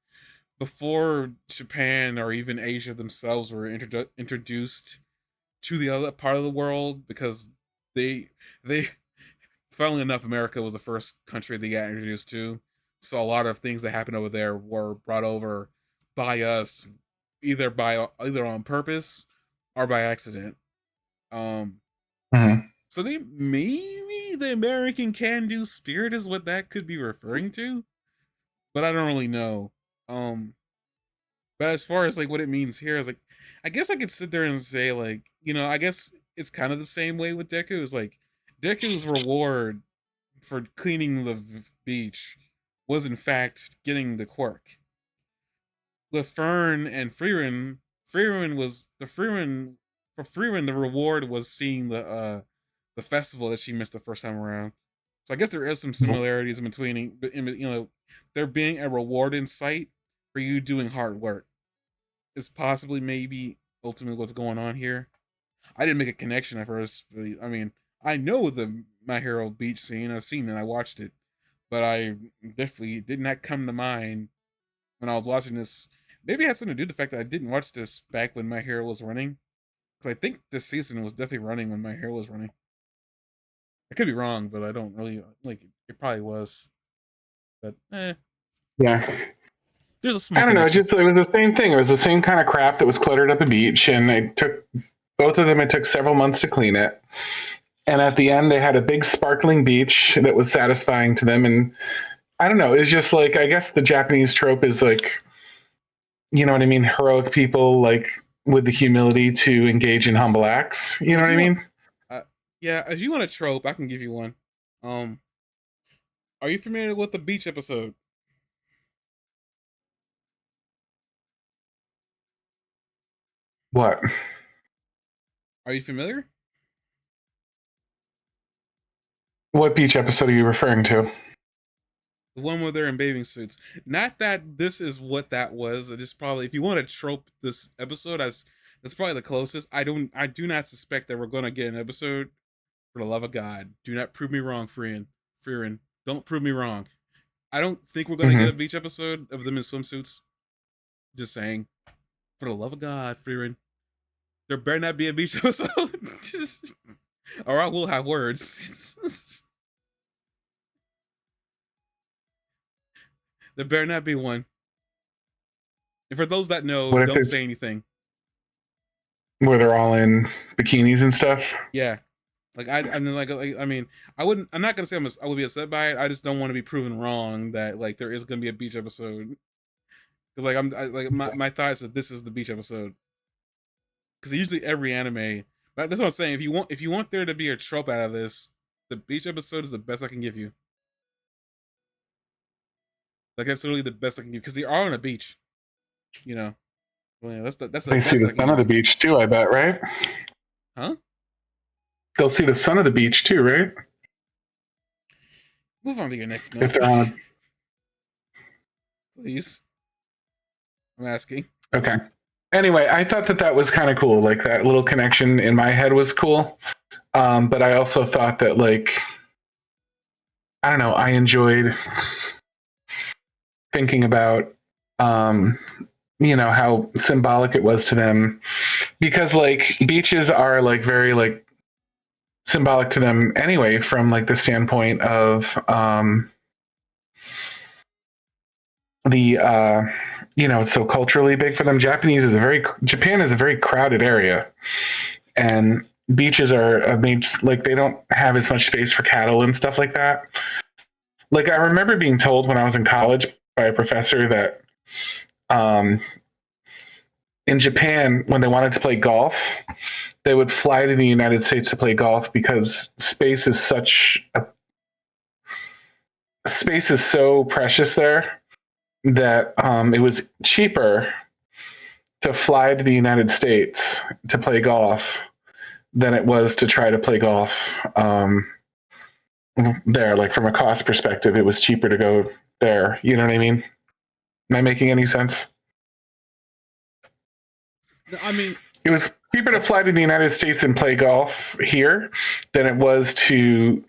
before Japan or even Asia themselves were introduced to the other part of the world, because they funnily enough, America was the first country they got introduced to. So a lot of things that happened over there were brought over by us, either on purpose or by accident. Um, Mm-hmm. so they maybe the American can-do spirit is what that could be referring to, but I don't really know. Um, but as far as like what it means here is like, I guess I could sit there and say like, I guess it's kind of the same way with Deku. Is like Deku's reward for cleaning the beach was in fact getting the quirk. With Fern and Frieren was the Frieren for Frieren the reward was seeing the festival that she missed the first time around. So I guess there is some similarities in between, there being a reward in sight for you doing hard work is possibly maybe ultimately what's going on here. I didn't make a connection at first. Really. I mean, I know the My Hero beach scene. I've seen it. I watched it, but I definitely did not come to mind when I was watching this. Maybe it had something to do with the fact that I didn't watch this back when My Hero was running, because I think this season was definitely running when My Hero was running. I could be wrong, but I don't really like. It probably was, but Yeah. there's a small I don't know. connection. It was the same thing. It was the same kind of crap that was cluttered up the beach, and it took both of them. It took several months to clean it, and at the end, they had a big sparkling beach that was satisfying to them. And I don't know. It's just like I guess the Japanese trope is like, you know what I mean, heroic people like with the humility to engage in humble acts. You Well, know if what I you want, mean? yeah, if you want a trope, I can give you one. Um, are you familiar with the beach episode? What? Are you familiar? What beach episode are you referring to? The one where they're in bathing suits. Not that this is what that was. It is probably, if you want to trope this episode, that's probably the closest. I do not suspect that we're gonna get an episode. For the love of God, do not prove me wrong, Frieren. Don't prove me wrong. I don't think we're gonna get a Mm-hmm. beach episode of them in swimsuits. Just saying. For the love of God, Frieren. There better not be a beach episode. Or I will have words. There better not be one. And for those that know, What if don't it's say anything. where they're all in bikinis and stuff? Yeah. Like I mean, I mean, I wouldn't. I'm not gonna say I would be upset by it. I just don't want to be proven wrong that like there is gonna be a beach episode. Because like like my thought is that this is the beach episode. Because usually every anime, but that's what I'm saying. If you want there to be a trope out of this, the beach episode is the best I can give you. Like that's literally the best I can give because they are on a beach. You know, well, yeah, that's the They see best the I can sun on give the you. beach too, I bet, right? Huh? They'll see the sun of the beach too, right? Move on to your next If note, they're on please. I'm asking. okay. Anyway, I thought that that was kind of cool. Like that little connection in my head was cool. But I also thought that like I don't know. I enjoyed thinking about um, how symbolic it was to them because like beaches are like very like symbolic to them anyway from like the standpoint of the it's so culturally big for them. Japan is a very crowded area, and beaches are made like they don't have as much space for cattle and stuff like that. Like I remember being told when I was in college by a professor that um, in Japan when they wanted to play golf, they would fly to the United States to play golf because space is so precious there that it was cheaper to fly to the United States to play golf than it was to try to play golf there. Like from a cost perspective, it was cheaper to go there. You know what I mean? Am I making any sense? No, I mean, It was cheaper to like fly to the United States and play golf here than it was to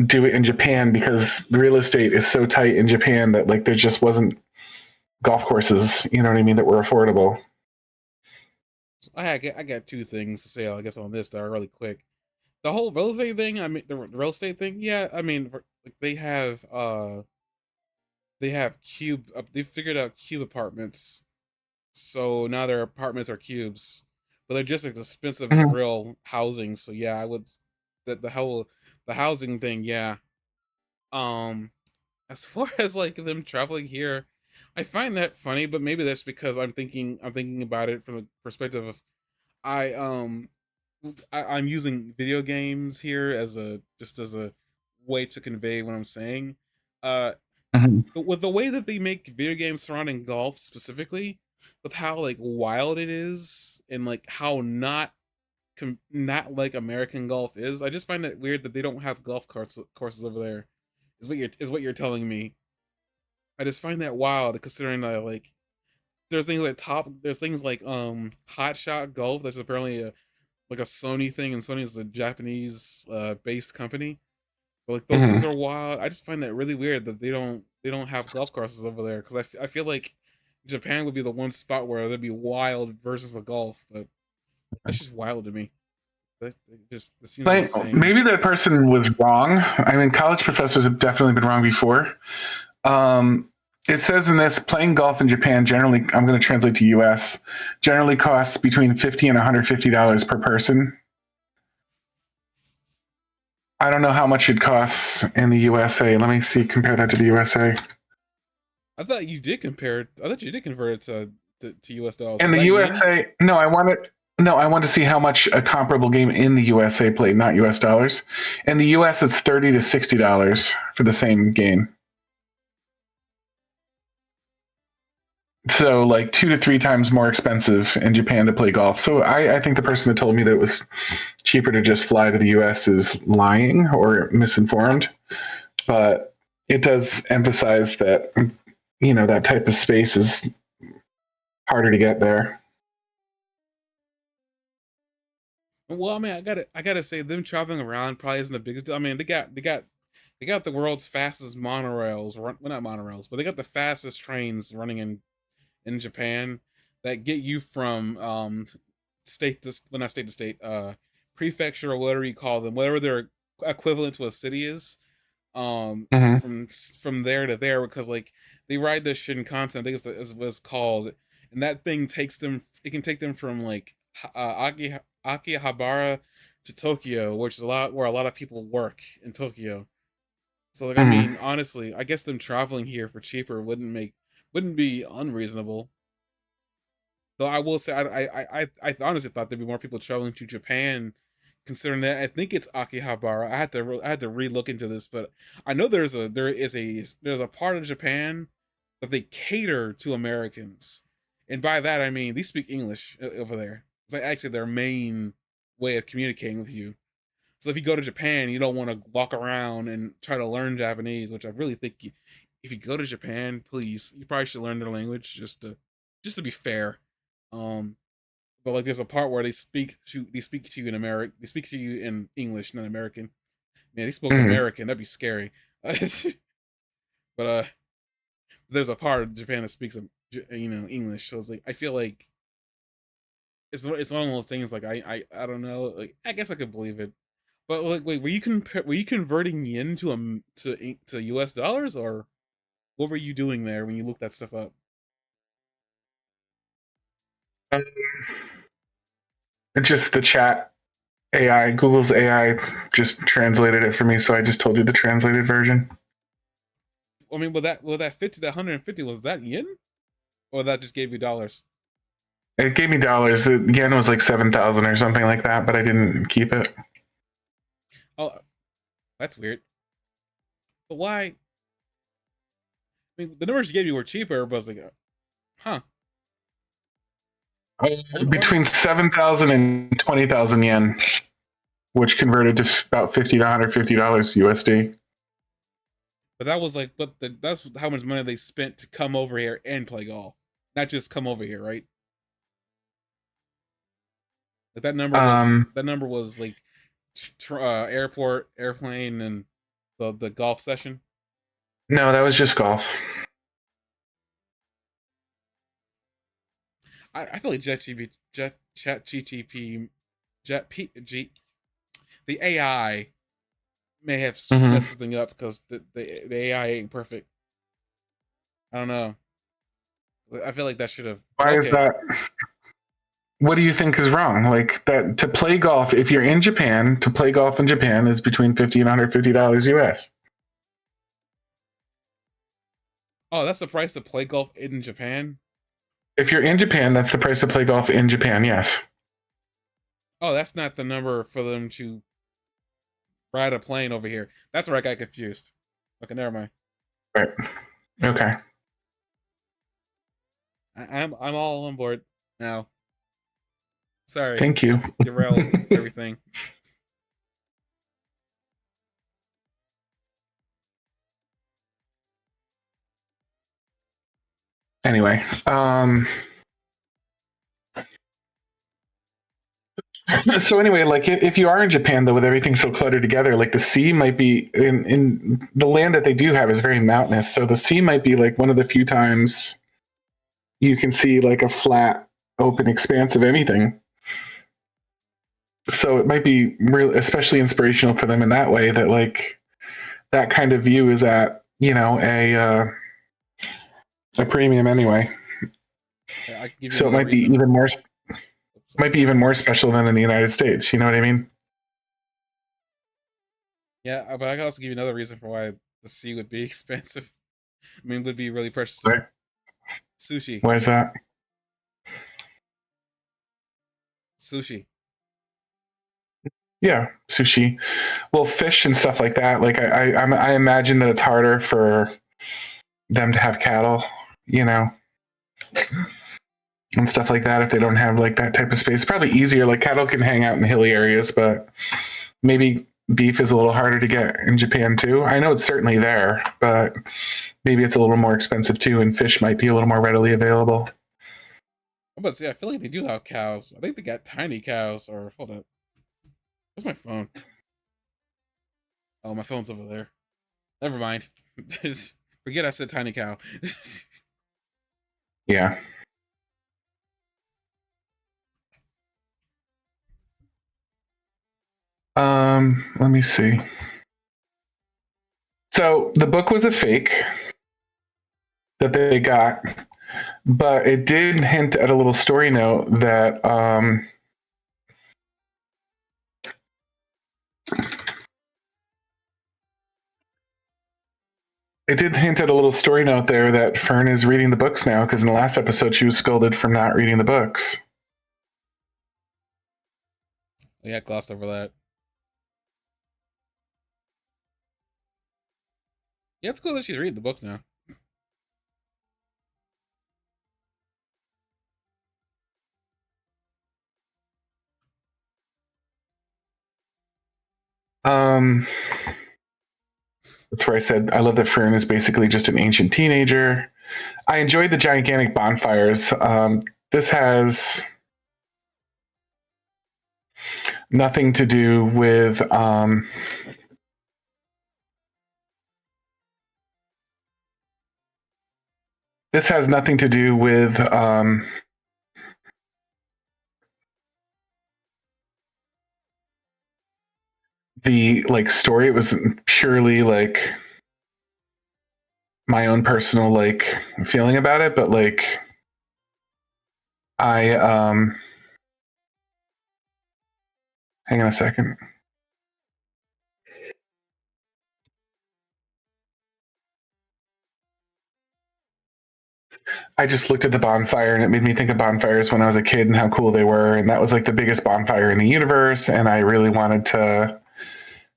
do it in Japan because the real estate is so tight in Japan that like there just wasn't golf courses, you know what I mean, that were affordable. I got two things to say. I guess on this that are really quick. The whole real estate thing. I mean, the real estate thing. Yeah, I mean, like they have cube. They figured out cube apartments, so now their apartments are cubes, but they're just as expensive as Mhm. real housing. So yeah, I would that the housing thing. Yeah. Um, as far as like them traveling here, I find that funny, but maybe that's because I'm thinking about it from the perspective of I I'm using video games here as a just as a way to convey what I'm saying. Uh, Mhm. with the way that they make video games surrounding golf specifically, with how like wild it is and like how not like American golf is, I just find it weird that they don't have courses over there. Is what you're telling me. I just find that wild considering that like there's things like Hot Shot Golf that's apparently a like a Sony thing, and Sony is a Japanese based company. But like those things Mhm. are wild. I just find that really weird that they don't have golf courses over there because I feel like Japan would be the one spot where there'd be wild versus the golf, but that's just wild to me. That seems Like insane. maybe that person was wrong. I mean, college professors have definitely been wrong before. Um, it says in this, playing golf in Japan generally, I'm going to translate to US, generally costs between $50 and $150 per person. I don't know how much it costs in the USA. Let me see, compare that to the USA. I thought you did compare it. I thought you did convert it to US dollars. In Was the that yen? USA, no, I want to see how much a comparable game in the USA played, not US dollars. In the US, it's $30 to $60 for the same game. So like 2 to 3 times more expensive in Japan to play golf. So I think the person that told me that it was cheaper to just fly to the US is lying or misinformed. But it does emphasize that that type of space is harder to get there. Well, I mean, I gotta say, them traveling around probably isn't the biggest deal. I mean, they got the world's fastest monorails. Well, not monorails, but they got the fastest trains running in Japan that get you from state to well, not state to state, prefecture or whatever you call them, whatever their equivalent to a city is. Mm-hmm. From there to there because like they ride the Shinkansen, I think is what it's called, and that thing takes them. It can take them from like Akihabara to Tokyo, which is a lot where a lot of people work in Tokyo. So like, I Mhm. mean, honestly, I guess them traveling here for cheaper wouldn't be unreasonable. Though I will say, I honestly thought there'd be more people traveling to Japan, considering that I think it's Akihabara. I had to re-look into this, but I know there's a part of Japan that they cater to Americans, and by that I mean they speak English over there. It's like actually their main way of communicating with you. So if you go to Japan, you don't want to walk around and try to learn Japanese, which I really think if you go to Japan, please, you probably should learn their language just to be fair. Um, but like there's a part where they speak to you in American they speak to you in English, not American. Man, they spoke Mhm. American, that'd be scary. But there's a part of Japan that speaks English, so it's like I feel like it's one of those things like I don't know, like I guess I could believe it. But like, wait, were you converting yen to U.S. dollars, or what were you doing there when you looked that stuff up? Just the chat AI, Google's AI just translated it for me, so I just told you the translated version. I mean, will that fit to that 150? Was that yen, or that just gave you dollars? It gave me dollars. The yen was like 7,000 or something like that, but I didn't keep it. Oh, that's weird. But why? I mean, the numbers you gave you were cheaper, but I was like, huh? I wonder. Between 7,000 and 20,000 yen, which converted to about $50 to $150 USD. But that was like, that's how much money they spent to come over here and play golf, not just come over here, right? Like Um, that number was like airport, airplane, and the golf session. no, that was just golf. I feel like Chat GTP, Jet P, G, the AI may have messed Mm-hmm. something up because the AI ain't perfect. I don't know. I feel like that should have, but Why is okay. that? What do you think is wrong? Like that to play golf, if you're in Japan, to play golf in Japan is between $50 and $150 US. Oh, that's the price to play golf in Japan. If you're in Japan, that's the price to play golf in Japan, yes. Oh, that's not the number for them to ride a plane over here. That's where I got confused. Okay, never mind. Right. Okay. I'm all on board now. Sorry, Thank you. derailed everything. Anyway, so anyway, like if you are in Japan though, with everything so cluttered together, like the sea might be in the land that they do have is very mountainous, so the sea might be like one of the few times you can see like a flat, open expanse of anything. So it might be really, especially inspirational for them in that way. That like that kind of view is at a premium anyway. I can give you So it another reason. Oops, sorry. might be even more special than in the United States. You know what I mean? Yeah, but I can also give you another reason for why the sea would be expensive. I mean, would be really precious to you. Right? Sushi, Why is that? sushi. Yeah, sushi. Well, fish and stuff like that. Like I imagine that it's harder for them to have cattle, you know, and stuff like that if they don't have like that type of space. Probably easier. Like cattle can hang out in hilly areas, but maybe beef is a little harder to get in Japan too. I know it's certainly there, but maybe it's a little more expensive too, and fish might be a little more readily available. But see, I feel like they do have cows. I think they got tiny cows. Or hold up, where's my phone? Oh, my phone's over there. Never mind. Forget I said tiny cow. Yeah. Let me see. So the book was a fake that they got, but it did hint at a little story note that It did hint at a little story note there that Fern is reading the books now because in the last episode she was scolded for not reading the books. Yeah, glossed over that. Yeah, it's cool that she's reading the books now. Um, that's where I said I love that Fern is basically just an ancient teenager. I enjoyed the gigantic bonfires. This has nothing to do with this has nothing to do with the like story. It was purely like my own personal like feeling about it, but like I hang on a second. I just looked at the bonfire and it made me think of bonfires when I was a kid and how cool they were. And that was like the biggest bonfire in the universe. And I really wanted to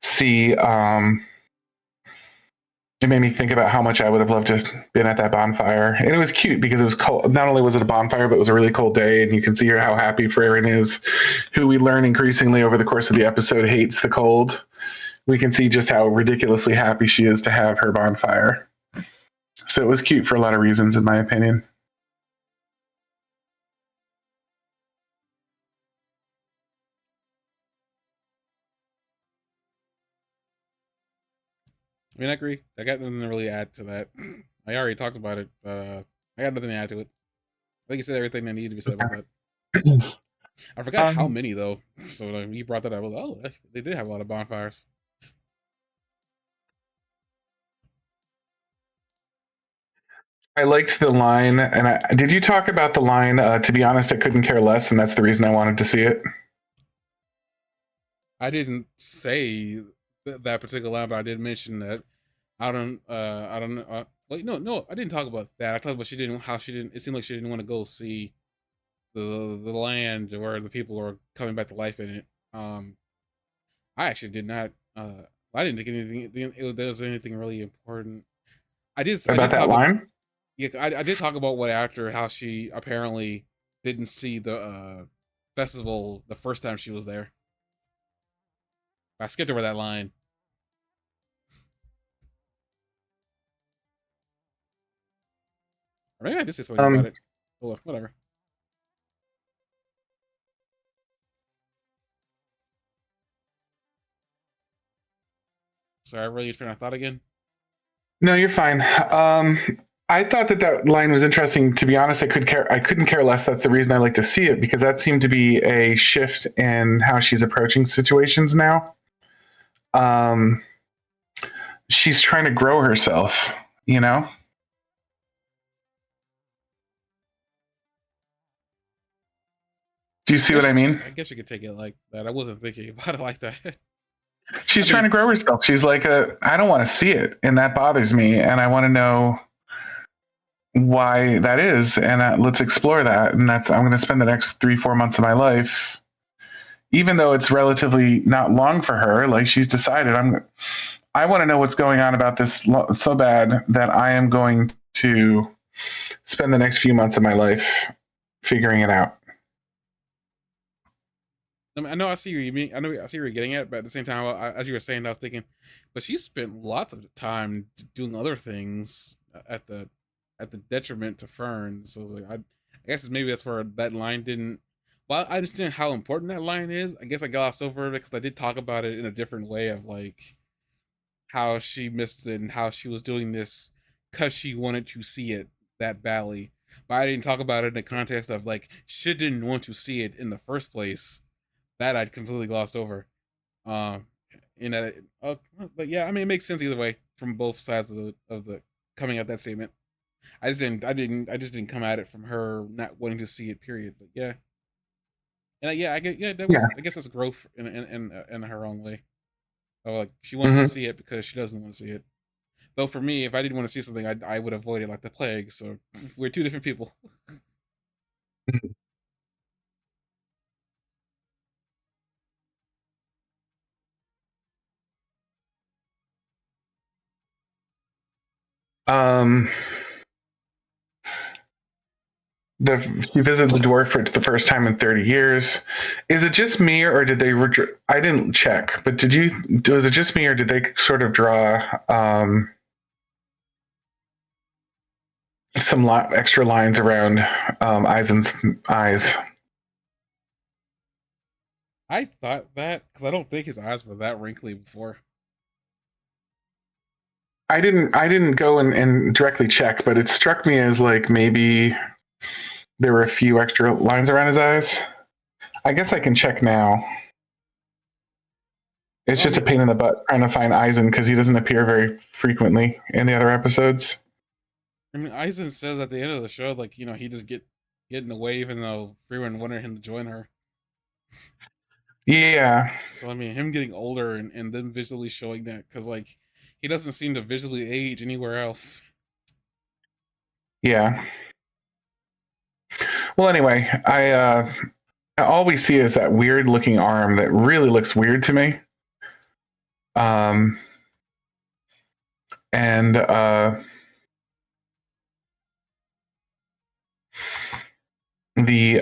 see. It made me think about how much I would have loved to have been at that bonfire. And it was cute because it was cold. Not only was it a bonfire, but it was a really cold day. And you can see how happy Frieren is, who we learn increasingly over the course of the episode hates the cold. We can see just how ridiculously happy she is to have her bonfire. So it was cute for a lot of reasons, in my opinion. I mean, I agree. I got nothing to really add to that. I already talked about it. I got nothing to add to it. I think you said everything that needed to be said about that. I forgot how Um, many though. So you brought that up. I was like, oh, they did have a lot of bonfires. I liked the line, and did you talk about the line? To be honest, I couldn't care less, and that's the reason I wanted to see it. I didn't say that particular line, but I did mention that I don't know. Well, no, I didn't talk about that. I talked about she didn't, how she didn't. It seemed like she didn't want to go see the land where the people are coming back to life in it. I actually did not. I didn't think there was anything really important. I About did that talk about. line? Yeah, I did talk about what after how she apparently didn't see the festival the first time she was there. I skipped over that line. Or maybe I did say something about Um, it. Oh, well, whatever. Sorry, I really trying to thought again. no, you're fine. I thought that line was interesting. To be honest, I couldn't care less. That's the reason I like to see it because that seemed to be a shift in how she's approaching situations now. Um, she's trying to grow herself. You know? Do you see what I mean? I guess you could take it like that. I wasn't thinking about it like that. I She's trying mean, to grow herself. She's like I don't want to see it, and that bothers me, and I want to know why that is, and let's explore that. And that's I'm going to spend the next 3-4 months of my life, even though it's relatively not long for her. Like she's decided, I want to know what's going on about this so bad that I am going to spend the next few months of my life figuring it out. I mean, I know I see where you mean. I know I see where you're getting at, but at the same time, as you were saying, I was thinking, but she spent lots of time doing other things at the detriment to Fern. So I was like, I guess maybe that's where that line didn't. Well, I understand how important that line is. I guess I glossed over it because I did talk about it in a different way of like how she missed it and how she was doing this because she wanted to see it that badly. But I didn't talk about it in the context of like she didn't want to see it in the first place. That I'd completely glossed over. Um, in that, but yeah, I mean, it makes sense either way from both sides of the coming at that statement. I just didn't come at it from her not wanting to see it. Period. But yeah, and yeah, I get, yeah, that Yeah. was, I guess that's growth in her own way. Or like she wants to Mm-hmm. see it because she doesn't want to see it. Though for me, if I didn't want to see something, I would avoid it like the plague. So we're two different people. Um, she visits the dwarf for the first time in 30 years. Is it just me, or did they? I didn't check, but did you? Was it just me, or did they sort of draw some extra lines around Eisen's eyes? I thought that because I don't think his eyes were that wrinkly before. I didn't. I didn't go and directly check, but it struck me as like maybe there were a few extra lines around his eyes. I guess I can check now. It's Well, just a pain in the butt trying to find Eisen because he doesn't appear very frequently in the other episodes. I mean, Eisen says at the end of the show, like he just get in the way, even though Frieren wanted him to join her. Yeah, So I mean, him getting older and then visually showing that because like he doesn't seem to visually age anywhere else. yeah. Well, anyway, I all we see is that weird looking arm that really looks weird to me. Um, and the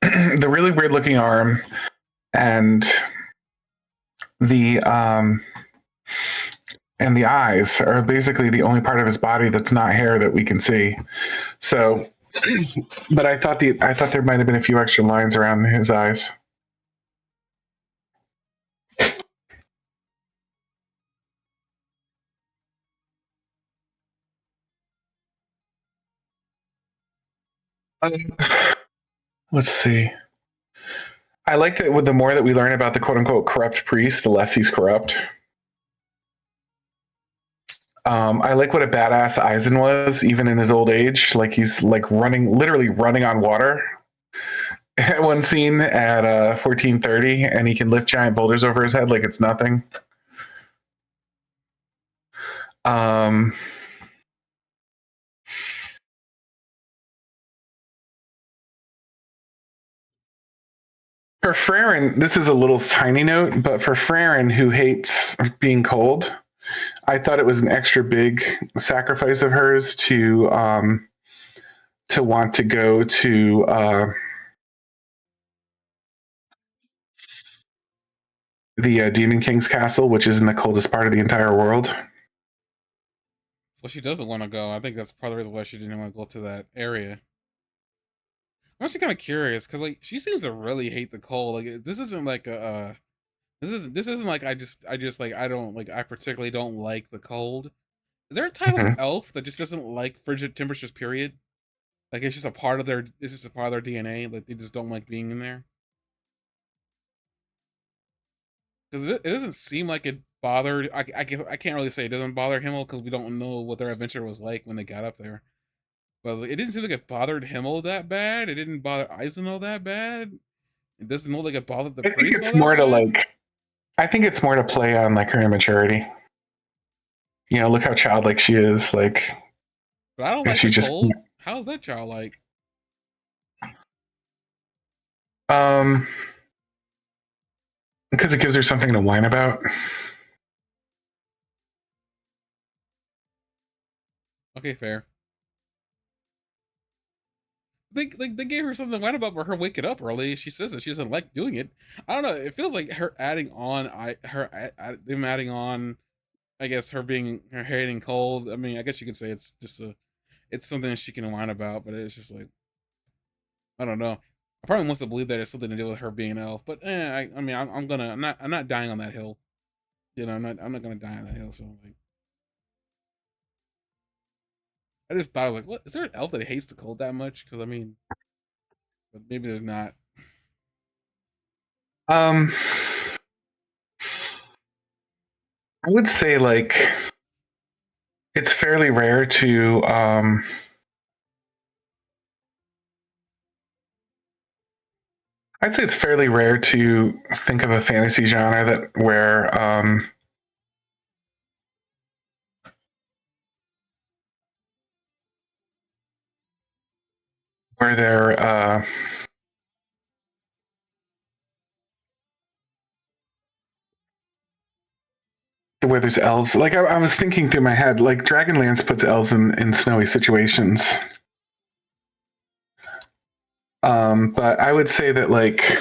the really weird looking arm and the um, and the eyes are basically the only part of his body that's not hair that we can see. So, but I thought there might have been a few extra lines around his eyes. Let's see. I like that with the more that we learn about the quote unquote corrupt priest, the less he's corrupt. I like what a badass Eisen was, even in his old age. Like he's like running, literally running on water. At one scene at 1430, and he can lift giant boulders over his head like it's nothing. Um, for Frieren, this is a little tiny note, but for Frieren, who hates being cold, I thought it was an extra big sacrifice of hers to want to go to the Demon King's castle, which is in the coldest part of the entire world. Well, she doesn't want to go. I think that's part of the reason why she didn't want to go to that area. I'm actually kind of curious because like she seems to really hate the cold. Like this isn't like a this isn't like I just like I don't like I particularly don't like the cold. Is there a type of Mm-hmm. elf that just doesn't like frigid temperatures? Period. Like it's just a part of their it's just a part of their DNA. Like they just don't like being in there. Because it doesn't seem like it bothered. I can't really say it doesn't bother Himmel because we don't know what their adventure was like when they got up there. But like, it didn't seem like it bothered Himmel that bad. It didn't bother Eisen all that bad. It doesn't look like it bothered the I think priest all it's that more to bad. like. I think it's more to play on like her immaturity. You know, look how childlike she is. Like, But I don't and like she the just cold. How's that childlike? um because it gives her something to whine about. Okay, fair. They gave her something to whine about, but her waking up early. She says that she doesn't like doing it. I don't know. It feels like her adding on. Them adding on. I guess her being her hating cold. I mean, I guess you could say it's just a it's something that she can whine about, but it's just like I don't know. I probably wants to believe that it's something to do with her being an elf, but I mean, I'm not dying on that hill. I'm not gonna die on that hill. So like, I just thought I was like, what is there an elf that hates the cold that much? Because I mean, but maybe there's not. Um, I would say like it's fairly rare to I'd say it's fairly rare to think of a fantasy genre that where where they're where there's elves. Like I was thinking through my head, like Dragonlance puts elves in snowy situations. But I would say that, like,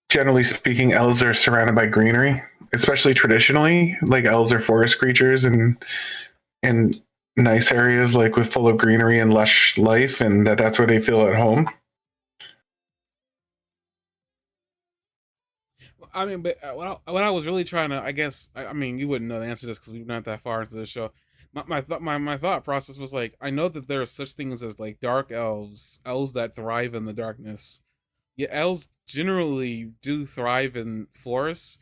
generally speaking, elves are surrounded by greenery, especially traditionally. Like elves are forest creatures and nice areas like with full of greenery and lush life, and that's where they feel at home. I mean, but what I was really trying to, I guess, I mean, you wouldn't know the answer to this because we're not that far into the show. My thought process was like, I know that there are such things as like dark elves, elves that thrive in the darkness. Yeah, elves generally do thrive in forests,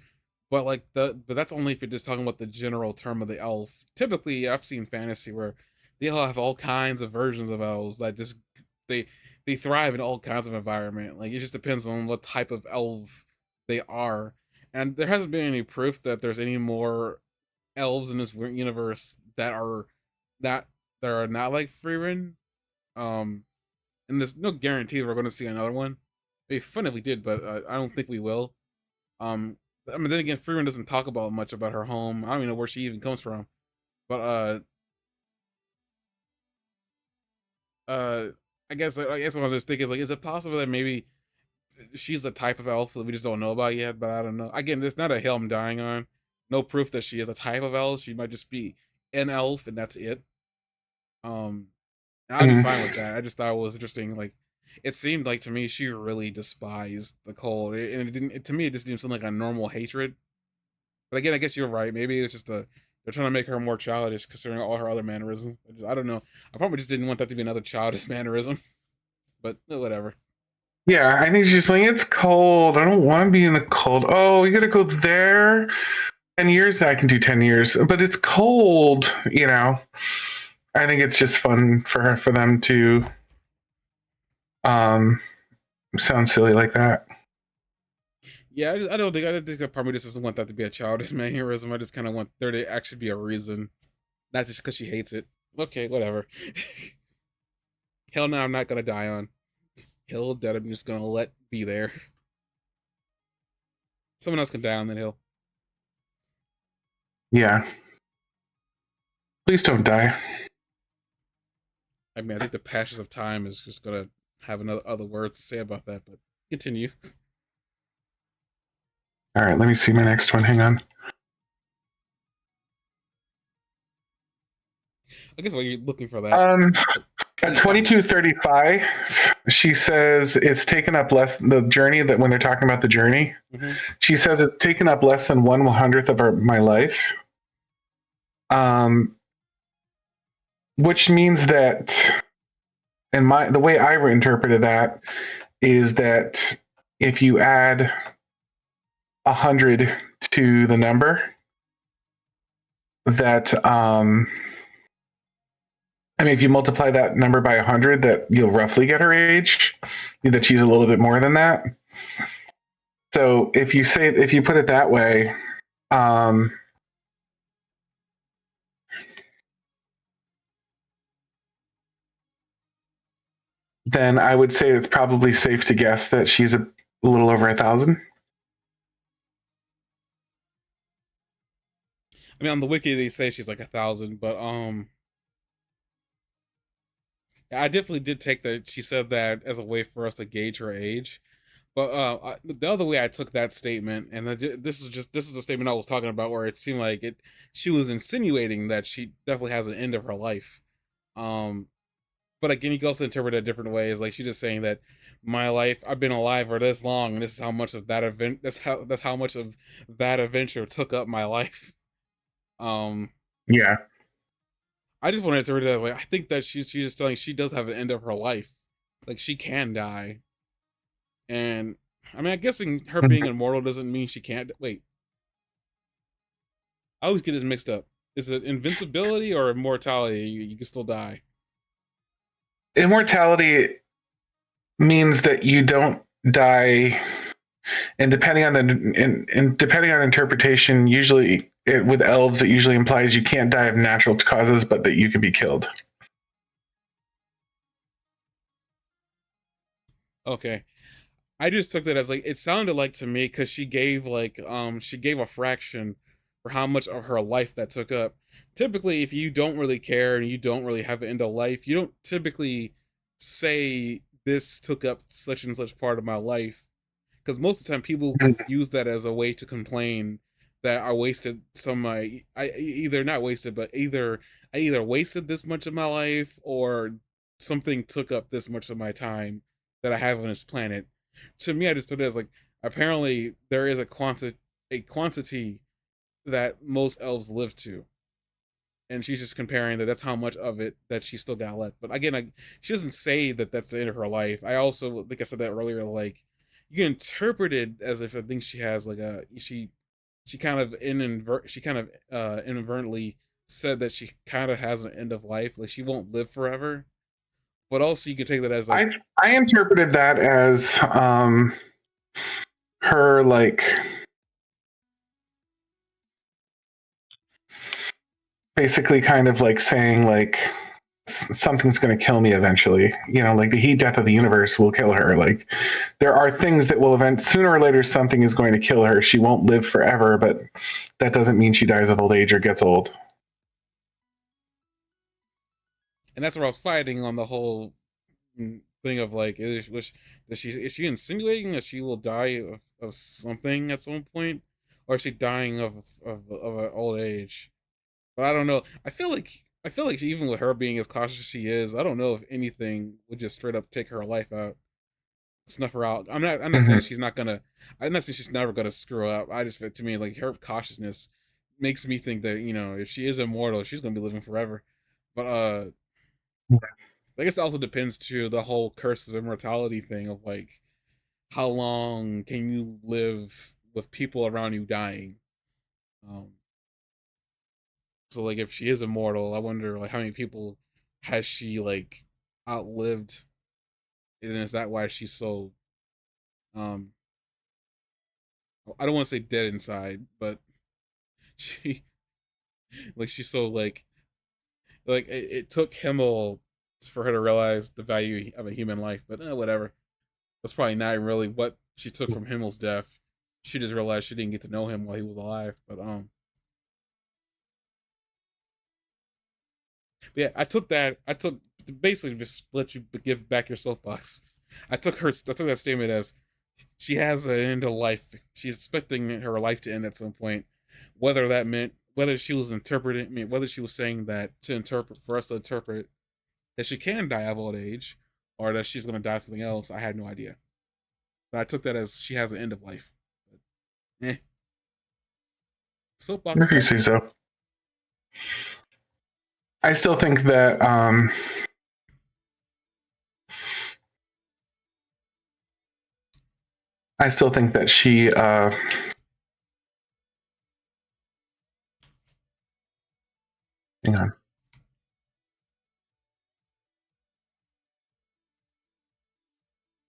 but like but that's only if you're just talking about the general term of the elf. Typically, I've seen fantasy where they'll have all kinds of versions of elves that just they they thrive in all kinds of environment. Like it just depends on what type of elf they are. And there hasn't been any proof that there's any more elves in this universe that that are not like Frieren. Um, and there's no guarantee that we're going to see another one. It'd be fun if we did, but I don't think we will. Um, I mean, then again, Frieren doesn't talk about much about her home. I don't even know where she even comes from. But uh, I guess what I was just thinking is like, is it possible that maybe she's the type of elf that we just don't know about yet? But I don't know. Again, there's not a hill I'm dying on. No proof that she is a type of elf. She might just be an elf, and that's it. Um, and I'd be fine with Mm-hmm. that. I just thought it was interesting. Like, it seemed like to me she really despised the cold, and it didn't. To me, it just didn't seem like a normal hatred. But again, I guess you're right. Maybe it's just a they're trying to make her more childish, considering all her other mannerisms. I don't know. I probably just didn't want that to be another childish mannerism. But whatever. Yeah, I think she's like, it's cold. I don't want to be in the cold. Oh, you gotta go there. 10 years, I can do 10 years, but it's cold. I think it's just fun for them to um sound silly like that. Yeah, I don't think I don't think that part of me just doesn't want that to be a childish mannerism. I just kind of want there to actually be a reason, not just because she hates it. Okay, whatever. Hell no, I'm not gonna die on. Hill that I'm just gonna let be there. Someone else can die on that hill. Yeah, please don't die. I mean, I think the passions of time is just gonna have another other words to say about that. But continue. All right, let me see my next one. Hang on. I guess while you're looking for that, Um, oh at yeah, go ahead. 22:35, she says it's taken up less the journey that when they're talking about the journey. Mm-hmm. She says it's taken up less than 1/100th of my life, um, which means that, and the way I interpreted that is that if you add 100 to the number, that I mean, if you multiply that number by 100, that you'll roughly get her age. That she's a little bit more than that. So if you put it that way, um, then I would say it's probably safe to guess that she's a little over 1,000. I mean, on the wiki they say she's like 1,000, but I definitely did take that. She said that as a way for us to gauge her age. But the other way I took that statement, and this is the statement I was talking about, where it seemed like it she was insinuating that she definitely has an end of her life. Um, but again, you can also interpret it different ways. Like she's just saying that my life, I've been alive for this long, and this is how much of that event, that's how much of that adventure took up my life. Um, Yeah. I just wanted to interpret it that way. I think that she's just telling she does have an end of her life, like she can die, and I mean, I'm guessing her being immortal doesn't mean she can't. Wait, I always get this mixed up. Is it invincibility or immortality? You can still die. Immortality means that you don't die, and depending on interpretation, usually with elves, it usually implies you can't die of natural causes, but that you can be killed. Okay. I just took that as like it sounded like to me because she gave a fraction for how much of her life that took up. Typically, if you don't really care and you don't really have an end of life, you don't typically say this took up such and such part of my life, because most of the time people use that as a way to complain that I wasted some I either not wasted but either I either wasted this much of my life or something took up this much of my time that I have on this planet. To me, I just took it as like apparently there is a quantity that most elves live to, and she's just comparing that that's how much of it that she still got left. But again, she doesn't say that that's the end of her life. I also think I said that earlier, like you can interpret it as if I think she has like a she kind of inadvertently said that she kind of has an end of life, like she won't live forever. But also you could take that as like I interpreted that as her like basically kind of like saying like something's going to kill me eventually. You know, like the heat death of the universe will kill her. Like there are things that will event sooner or later. Something is going to kill her. She won't live forever, but that doesn't mean she dies of old age or gets old. and that's where I was fighting on the whole thing of like is she insinuating that she will die of something at some point, or is she dying of an old age? But I don't know. I feel like even with her being as cautious as she is, I don't know if anything would just straight up take her life out, snuff her out. I'm not saying Mm-hmm. she's not gonna. I'm not saying she's never gonna screw up. I just to me like her cautiousness makes me think that if she is immortal, she's gonna be living forever. But I guess it also depends too the whole curse of immortality thing of like how long can you live with people around you dying. Um, so like if she is immortal, I wonder like how many people has she like outlived, and is that why she's so um I don't want to say dead inside, but she like she's so like it took Himmel for her to realize the value of a human life, but whatever. That's probably not really what she took from Himmel's death. She just realized she didn't get to know him while he was alive. But yeah, I took that. I took basically just let you give back your soapbox. I took that statement as she has an end of life. She's expecting her life to end at some point. Whether that meant whether she was interpreting, I mean, whether she was saying that to interpret for us to interpret that she can die of old age, or that she's gonna die of something else, I had no idea. But I took that as she has an end of life. But, eh, soapbox If you back. say so. I still think that she. Hang on.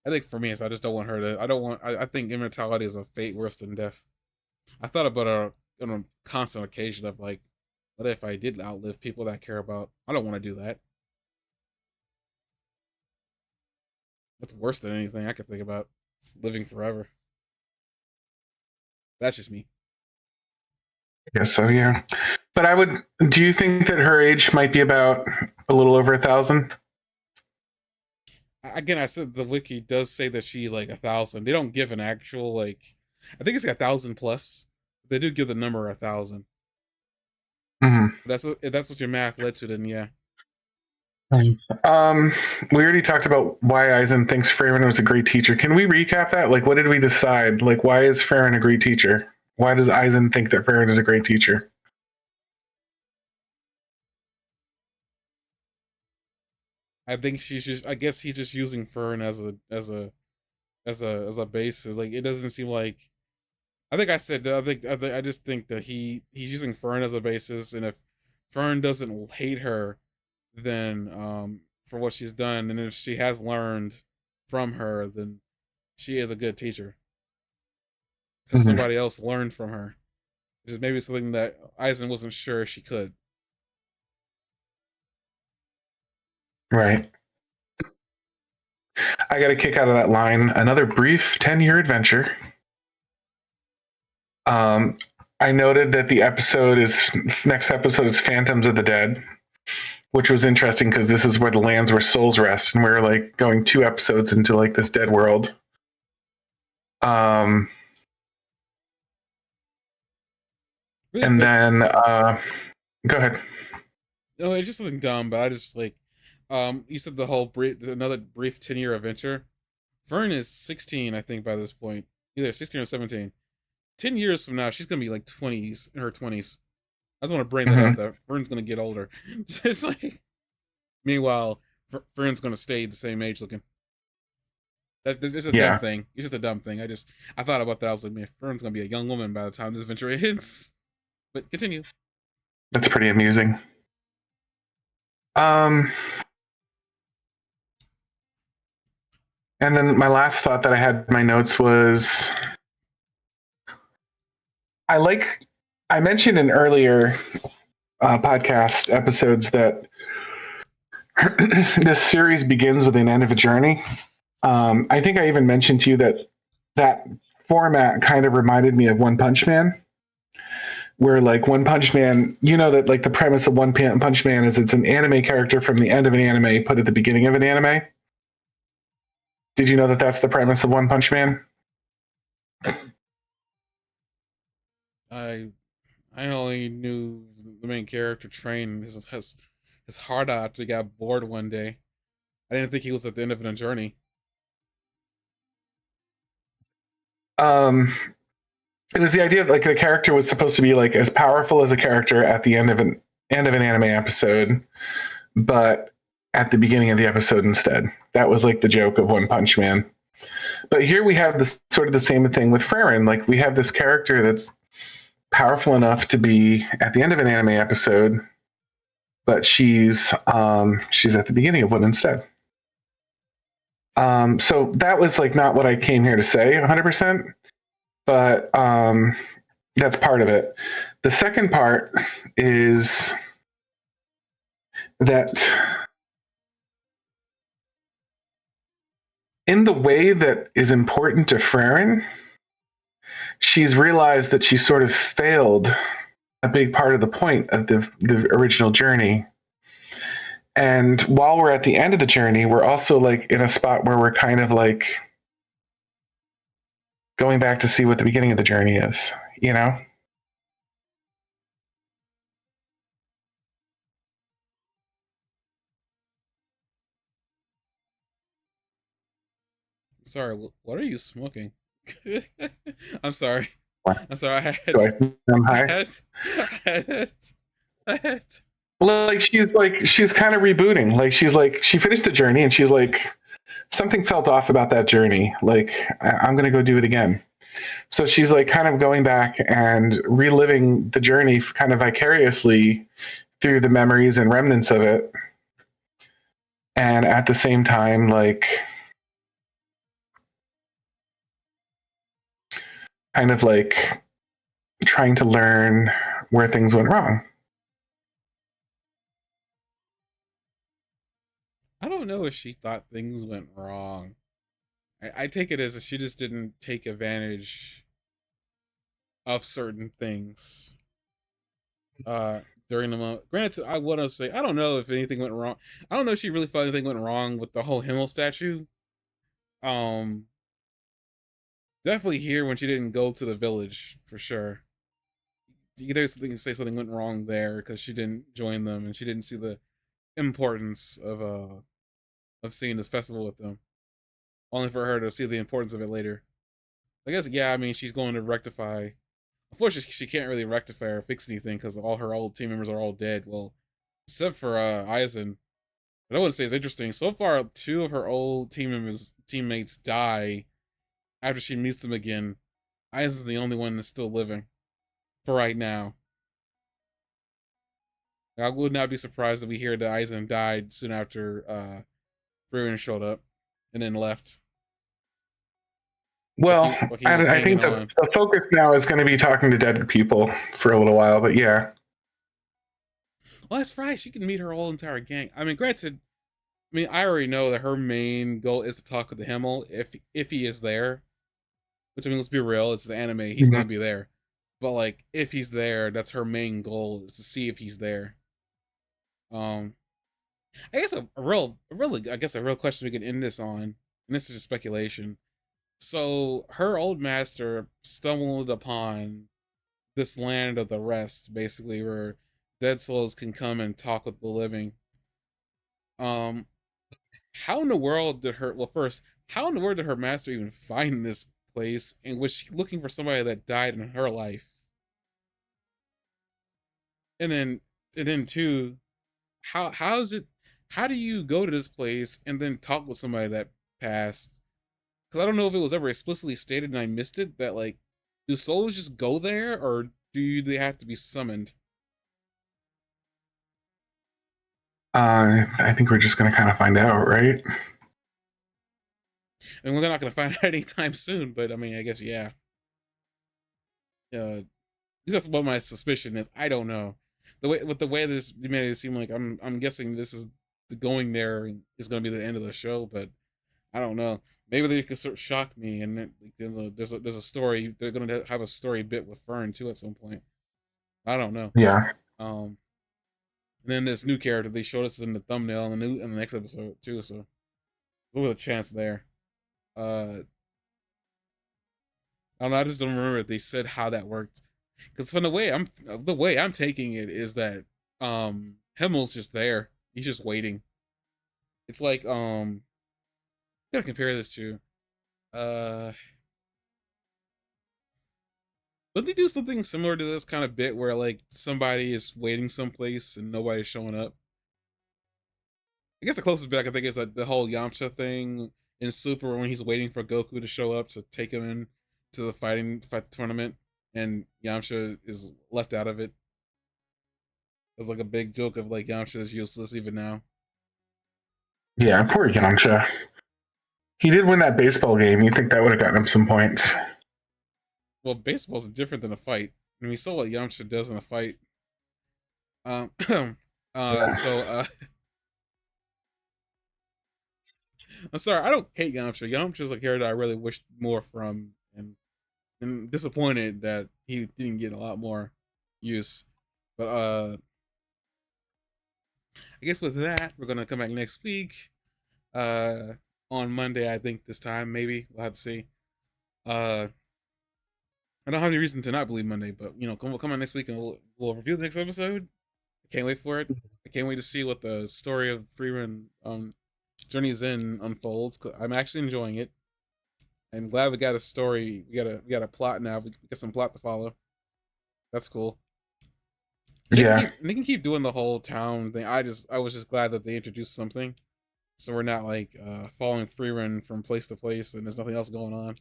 I think for me, is I just don't want her to. I don't want. I think immortality is a fate worse than death. I thought about it on a constant occasion of like, what if I did outlive people that I care about? I don't want to do that. That's worse than anything I could think about. Living forever. That's just me. I guess so. Yeah. But I would. Do you think that her age might be about a little over 1,000? Again, I said the wiki does say that she's like 1,000. They don't give an actual like. I think it's like 1,000 plus. They do give the number 1,000. Mm-hmm. If that's what your math led to. Then yeah. We already talked about why Eisen thinks Frieren was a great teacher. Can we recap that? Like, what did we decide? Like, why is Frieren a great teacher? Why does Eisen think that Frieren is a great teacher? I think she's just. I guess he's just using Fern as a basis. Like it doesn't seem like. I think I said. I just think that he's using Fern as a basis, and if Fern doesn't hate her, then for what she's done, and if she has learned from her, then she is a good teacher because Mm-hmm. somebody else learned from her. Which is maybe something that Eisen wasn't sure she could. Right. I got a kick out of that line. Another brief 10-year adventure. I noted that the next episode is Phantoms of the Dead, which was interesting because this is where the lands where souls rest, and we're like going 2 episodes into like this dead world. Really And quick. then go ahead. No, it's just something dumb, but I just like, you said the whole another brief 10-year adventure. Fern is 16, I think, by this point, either 16 or 17. 10 years from now, she's gonna be like 20s, in her 20s. I just want to bring that up. Mm-hmm. That Fern's gonna get older. Just like, meanwhile, Fern's gonna stay the same age looking. That's just a dumb Yeah, thing. It's just a dumb thing. I thought about that. I was like, man, Fern's gonna be a young woman by the time this adventure ends. But continue. that's pretty amusing. Um, and then my last thought that I had in my notes was I mentioned in earlier podcast episodes that this series begins with an end of a journey. I think I even mentioned to you that format kind of reminded me of One Punch Man, where like One Punch Man, you know that like the premise of One Punch Man is it's an anime character from the end of an anime put at the beginning of an anime. Did you know that that's the premise of One Punch Man? I I only knew the main character trained his heart out after he got bored one day. I didn't think he was at the end of a journey. Um, it was the idea that like the character was supposed to be like as powerful as a character at the end of an anime episode, but at the beginning of the episode instead. That was like the joke of One Punch Man. But here we have this sort of the same thing with Frieren. Like we have this character that's powerful enough to be at the end of an anime episode, but she's at the beginning of one instead. So that was like not what I came here to say 100%, but that's part of it. The second part is that in the way that is important to Frieren, she's realized that she sort of failed a big part of the point of the original journey. And while we're at the end of the journey, we're also like in a spot where we're kind of like going back to see what the beginning of the journey is, you know? Sorry, what are you smoking? I'm sorry. What? I'm sorry. Do I sound I high? had, I had, I had. Well, she's kind of rebooting. Like she finished the journey and she's like something felt off about that journey. Like I'm gonna go do it again. So she's like kind of going back and reliving the journey kind of vicariously through the memories and remnants of it. And at the same time, like kind of like trying to learn where things went wrong. I don't know if she thought things went wrong. I take it as if she just didn't take advantage of certain things. Uh, During the moment. Granted, I want to say I don't know if anything went wrong. I don't know if she really thought anything went wrong with the whole Himmel statue. Um, Definitely here when she didn't go to the village for sure. Either say something went wrong there because she didn't join them and she didn't see the importance of seeing this festival with them. Only for her to see the importance of it later. I guess yeah. I mean, she's going to rectify. Unfortunately, she can't really rectify or fix anything because all her old team members are all dead. Well, except for Aizen. But I would say it's interesting. So far, 2 of her old teammates die after she meets them again. Aizen's the only one that's still living for right now. I would not be surprised if we hear that Aizen died soon after Frieren showed up and then left. Well, Like he was I hanging think on. the focus now is going to be talking to dead people for a little while, but yeah. Oh, that's right. She can meet her whole entire gang. I mean, granted, I mean, I already know that her main goal is to talk with the Himmel if he is there. Which, I mean, let's be real, it's an anime. He's gonna Mhm. be there. But like, if he's there, that's her main goal is to see if he's there. Um, I guess a real question we can end this on, and this is just speculation. So her old master stumbled upon this land of the rest, basically, where dead souls can come and talk with the living. Um, how in the world did her? Well, first, how in the world did her master even find this place? And was she looking for somebody that died in her life? And then, and then two, how is it? How do you go to this place and then talk with somebody that passed? Because I don't know if it was ever explicitly stated and I missed it that like, do souls just go there or do they have to be summoned? I think we're just going to kind of find out, right? And we're not going to find out anytime soon. But I mean, I guess yeah. That's what my suspicion is. I don't know. The way this made it seem like I'm guessing this is the going there is going to be the end of the show, but I don't know. Maybe they could sort of shock me, and then, like, there's a story. They're going to have a story bit with Fern too at some point. I don't know. Yeah. Um, and then this new character they showed us in the thumbnail in the next episode too. So there's a little chance there. Uh, I don't know. I just don't remember if they said how that worked. Because from the way I'm taking it is that Himmel's just there. He's just waiting. It's like I gotta compare this to uh don't they do something similar to this kind of bit where like somebody is waiting someplace and nobody's showing up? I guess the closest bit I can think is like the whole Yamcha thing in Super when he's waiting for Goku to show up to take him in to the fight the tournament and Yamcha is left out of it. It's like a big joke of like Yamcha is useless even now. Yeah, poor Yamcha. He did win that baseball game. You think that would have gotten him some points? Well, baseball's different than a fight. I mean, we saw what Yamcha does in a fight. Um, Yeah. so I'm sorry, I don't hate Yamcha. Yamcha's a character I really wished more from, and I'm disappointed that he didn't get a lot more use. But I guess with that, we're gonna come back next week. Uh, on Monday, I think this time maybe we'll have to see. Uh, I don't have any reason to not believe Monday, but come on next week and we'll review the next episode. I can't wait for it. I can't wait to see what the story of Frieren Journey's In unfolds. 'Cause I'm actually enjoying it. I'm glad we got a story. We got a plot now. We got some plot to follow. That's cool. And Yeah. they can keep doing the whole town thing. I was just glad that they introduced something, so we're not like following Frieren from place to place and there's nothing else going on.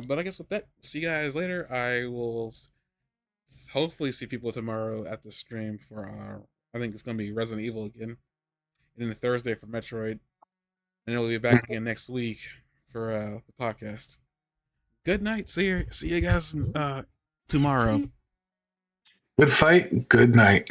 But I guess with that, see you guys later. I will hopefully see people tomorrow at the stream for I think it's gonna be Resident Evil again, and then Thursday for Metroid, and then we'll be back again next week for the podcast. Good night. See you guys tomorrow. Good fight. Good night.